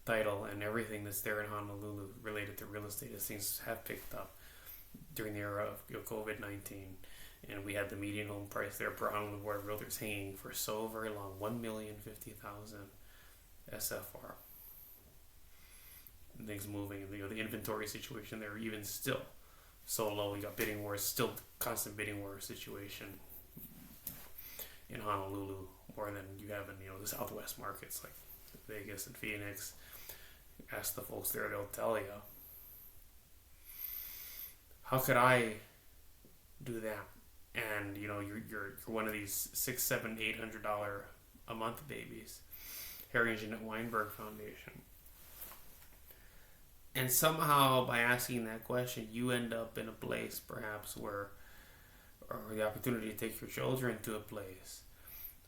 Title and everything that's there in Honolulu related to real estate, as things have picked up during the era of COVID-19. And we had the median home price there per Honolulu Board of Realtors hanging for so very long, $1,050,000 SFR. And things moving, and the inventory situation there even still so low. You got bidding wars, still constant bidding war situation in Honolulu, more than you have in the Southwest markets like Vegas and Phoenix. Ask the folks there; they'll tell you. How could I do that? And you're one of these $600, $700, $800 a month babies. Harry and Jeanette Weinberg Foundation. And somehow, by asking that question, you end up in a place, perhaps, or the opportunity to take your children to a place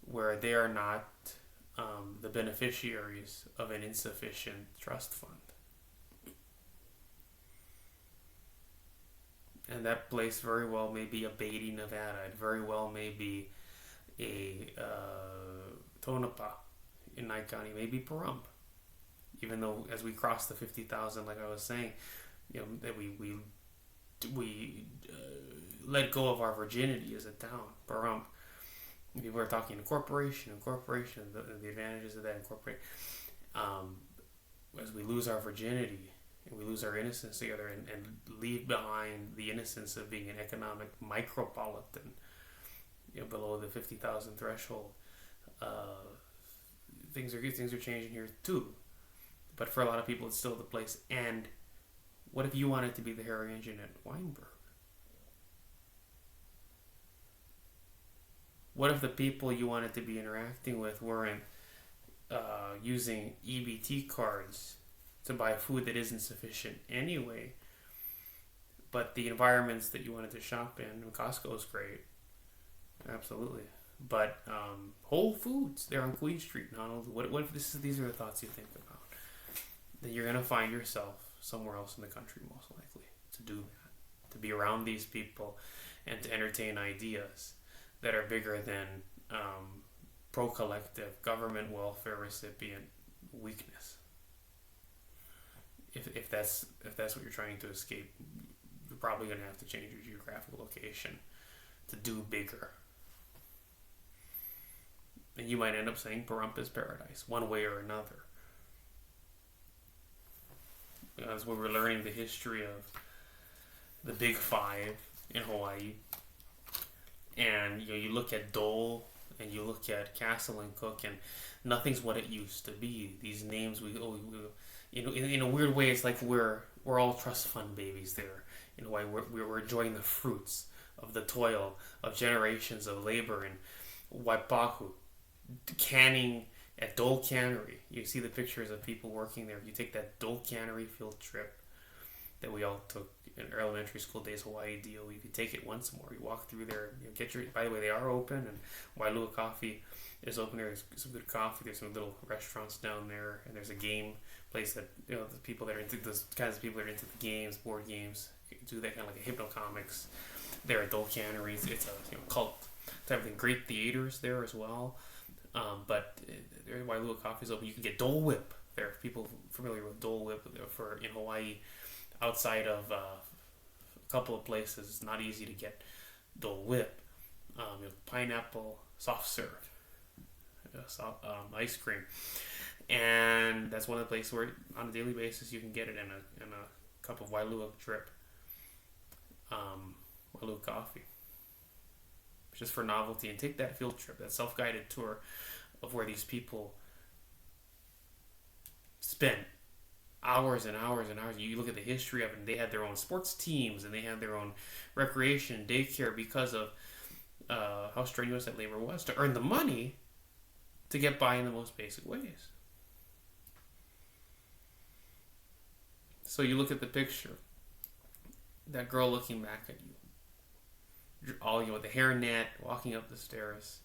where they are not the beneficiaries of an insufficient trust fund. And that place very well may be a Beatty, Nevada. It very well may be a Tonopah in Nye County, maybe Pahrump. Even though as we cross the 50,000, like I was saying, that we let go of our virginity as a town, Pahrump. People are talking incorporation, the advantages of that incorporate. As we lose our virginity and we lose our innocence together and leave behind the innocence of being an economic micropolitan, below the 50,000 threshold, things are changing here too. But for a lot of people, it's still the place. And what if you wanted to be the Harry engine at Weinberg? What if the people you wanted to be interacting with weren't using EBT cards to buy food that isn't sufficient anyway, but the environments that you wanted to shop in, and Costco is great, absolutely. But Whole Foods, they're on Queen Street in Honolulu. What if these are the thoughts you think about? Then you're gonna find yourself somewhere else in the country, most likely, to do that, to be around these people, and to entertain ideas that are bigger than pro-collective government welfare recipient weakness. If that's what you're trying to escape, you're probably going to have to change your geographical location to do bigger. And you might end up saying Pahrump is paradise, one way or another. As we were learning the history of the Big Five in Hawaii, and you look at Dole and you look at Castle and Cook, and nothing's what it used to be. These names in a weird way, it's like we're all trust fund babies there. In a way, we're enjoying the fruits of the toil of generations of labor in Waipahu, canning at Dole Cannery. You see the pictures of people working there. You take that Dole Cannery field trip that we all took in our elementary school days, Hawaii deal. You could take it once more. You walk through there. By the way, they are open, and Wailua Coffee is open. There's some good coffee. There's some little restaurants down there, and there's a game place that the people that are into those kinds of people that are into the games, board games, do that kind of like a hypnocomics. There at Dole Canneries, it's a cult type of thing. Great theaters there as well. But Wailua Coffee is open. You can get Dole Whip there. If people familiar with Dole Whip in Hawaii. Outside of a couple of places, it's not easy to get Dole Whip. Pineapple soft serve, ice cream, and that's one of the places where on a daily basis you can get it in a cup of Wailua drip, Wailua coffee, just for novelty. And take that field trip, that self-guided tour of where these people spent hours and hours and hours. You look at the history of it, and they had their own sports teams, and they had their own recreation, daycare, because of how strenuous that labor was to earn the money to get by in the most basic ways. So you look at the picture, that girl looking back at you, all with the hairnet, walking up the stairs,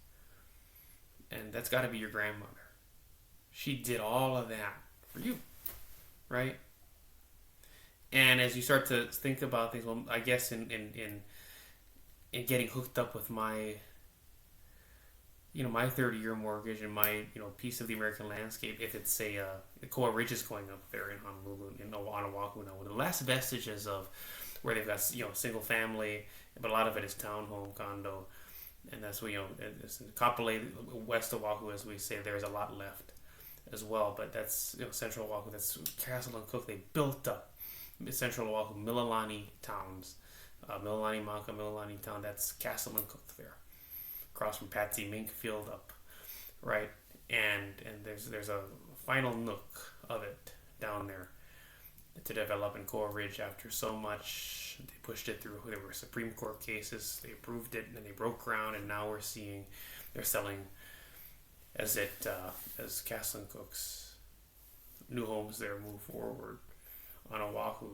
and that's got to be your grandmother. She did all of that for you. Right? And as you start to think about things, well, I guess in getting hooked up with my 30-year mortgage and my piece of the American landscape, if it's the Koa Ridge is going up there in Honolulu, on Oahu now, one of the last vestiges of where they've got single family, but a lot of it is townhome, condo, and that's it's in Kapolei, West Oahu, as we say. There's a lot left as well, but that's Central Oahu. That's Castle and Cook. They built up Central Oahu, Mililani towns, Mililani Maka, Mililani town. That's Castle and Cook there, across from Patsy Mink Field up, right? And there's a final nook of it down there to develop in Koa Ridge. After so much, they pushed it through. There were Supreme Court cases. They approved it, and then they broke ground, and now we're seeing they're selling as Castle and Cook's new homes there move forward on Oahu,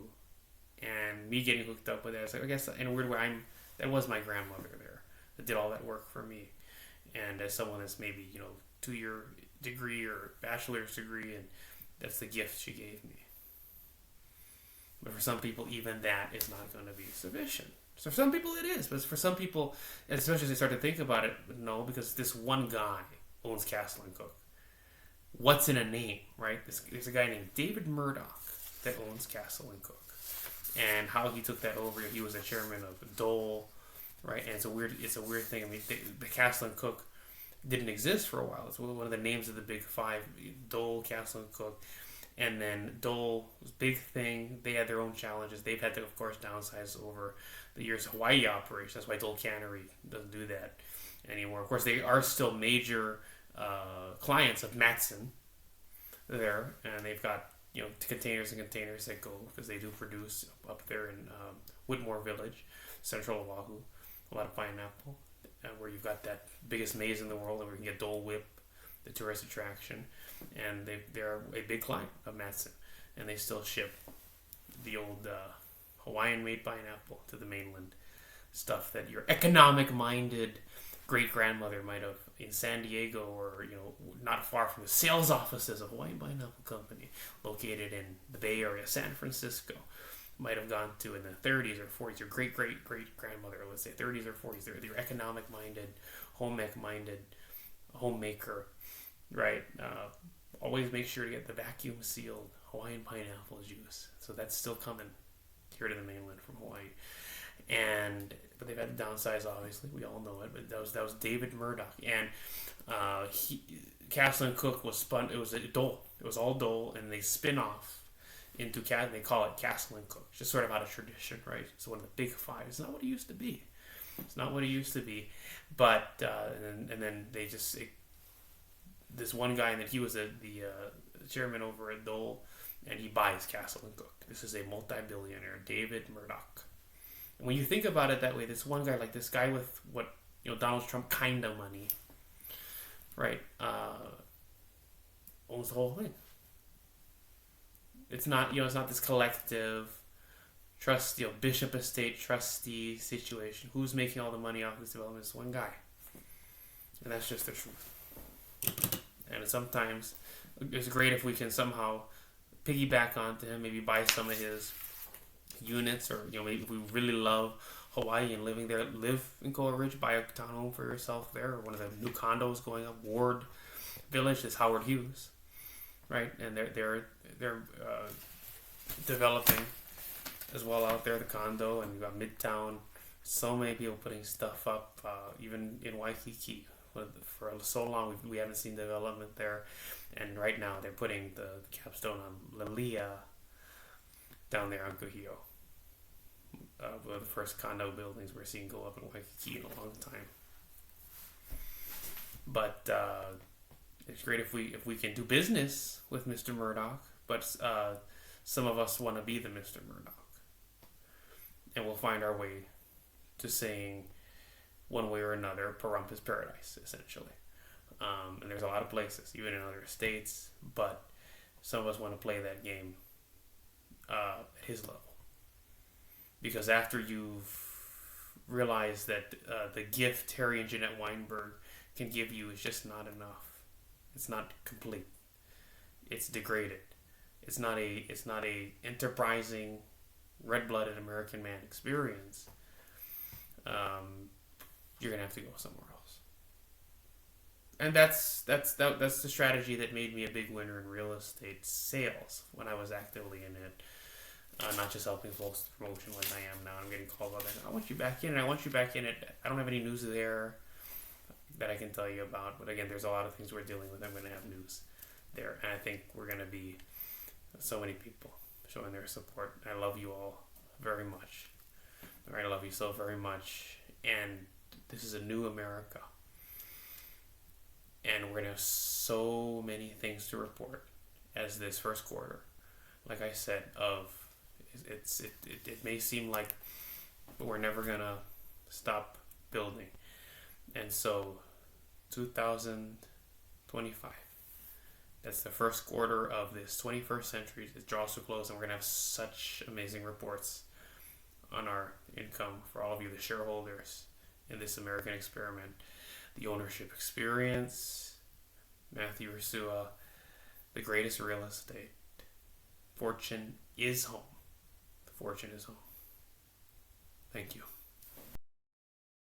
and me getting hooked up with that. I guess in a weird way, that was my grandmother there that did all that work for me, and as someone that's maybe 2-year degree or bachelor's degree, and that's the gift she gave me. But for some people, even that is not going to be sufficient. So for some people it is, but for some people, especially as they start to think about it, no, because this one guy owns Castle and Cooke. What's in a name, right? There's a guy named David Murdoch that owns Castle and Cooke. And how he took that over, he was a chairman of Dole, right? And it's a weird thing. I mean, the Castle and Cooke didn't exist for a while. It's one of the names of the big five: Dole, Castle and Cooke. And then Dole was a big thing. They had their own challenges. They've had to, of course, downsize over the years. Hawaii operation. That's why Dole Cannery doesn't do that anymore. Of course, they are still major clients of Matson there, and they've got containers and containers that go, because they do produce up there in Whitmore Village, central Oahu, a lot of pineapple, where you've got that biggest maze in the world, and where you can get Dole Whip, the tourist attraction, and they're a big client of Matson, and they still ship the old Hawaiian-made pineapple to the mainland, stuff that your economic-minded great-grandmother might have in San Diego, or not far from the sales offices of Hawaiian Pineapple Company, located in the Bay Area, San Francisco, might have gone to in the 30s or 40s. Your great-great-great-grandmother, let's say 30s or 40s, they're your economic-minded, home-ec-minded homemaker, right? Always make sure to get the vacuum-sealed Hawaiian pineapple juice. So that's still coming here to the mainland from Hawaii. But they've had to downsize, obviously. We all know it. But that was David Murdoch, and Castle and Cooke was spun. It was a Dole. It was all Dole, and they spin off into Cat. They call it Castle and Cooke, just sort of out of tradition, right? It's one of the big five. It's not what it used to be. It's not what it used to be. But and then they just this one guy, and then he was the chairman over at Dole, and he buys Castle and Cooke. This is a multi-billionaire, David Murdoch. And when you think about it that way, this one guy, like this guy with what Donald Trump kind of money, right, owns the whole thing. It's not it's not this collective trust, Bishop Estate trustee situation. Who's making all the money off this development? It's one guy, and that's just the truth. And sometimes it's great if we can somehow piggyback onto him, maybe buy some of his units, or maybe if we really love Hawaii and living there, live in Koa Ridge, buy a townhome for yourself there, or one of the new condos going up. Ward Village is Howard Hughes, right? And they're developing as well out there, the condo, and you've got Midtown. So many people putting stuff up, even in Waikiki. For so long, we haven't seen development there, and right now they're putting the capstone on Lilia down there on Kuhio. One of the first condo buildings we're seeing go up in Waikiki in a long time. But it's great if we can do business with Mr. Murdoch, but some of us want to be the Mr. Murdoch, and we'll find our way to saying, one way or another, Pahrump is paradise, essentially. And there's a lot of places, even in other states, but some of us want to play that game at his level. Because after you've realized that the gift Harry and Jeanette Weinberg can give you is just not enough. It's not complete. It's degraded. It's not a enterprising, red-blooded American man experience. You're gonna have to go somewhere else. And that's the strategy that made me a big winner in real estate sales when I was actively in it. Not just helping folks with promotion like I am now. I'm getting called about that. I want you back in, and I want you back in it. I don't have any news there that I can tell you about. But again, there's a lot of things we're dealing with. I'm going to have news there. And I think we're going to be so many people showing their support. I love you all very much. I love you so very much. And this is a new America. And we're going to have so many things to report as this first quarter. Like I said, it may seem like we're never going to stop building. And so 2025, that's the first quarter of this 21st century. It draws to a close, and we're going to have such amazing reports on our income for all of you, the shareholders in this American experiment. The ownership experience, Matthew Ursua, the greatest real estate. Fortune is home. fortune is home. Thank you.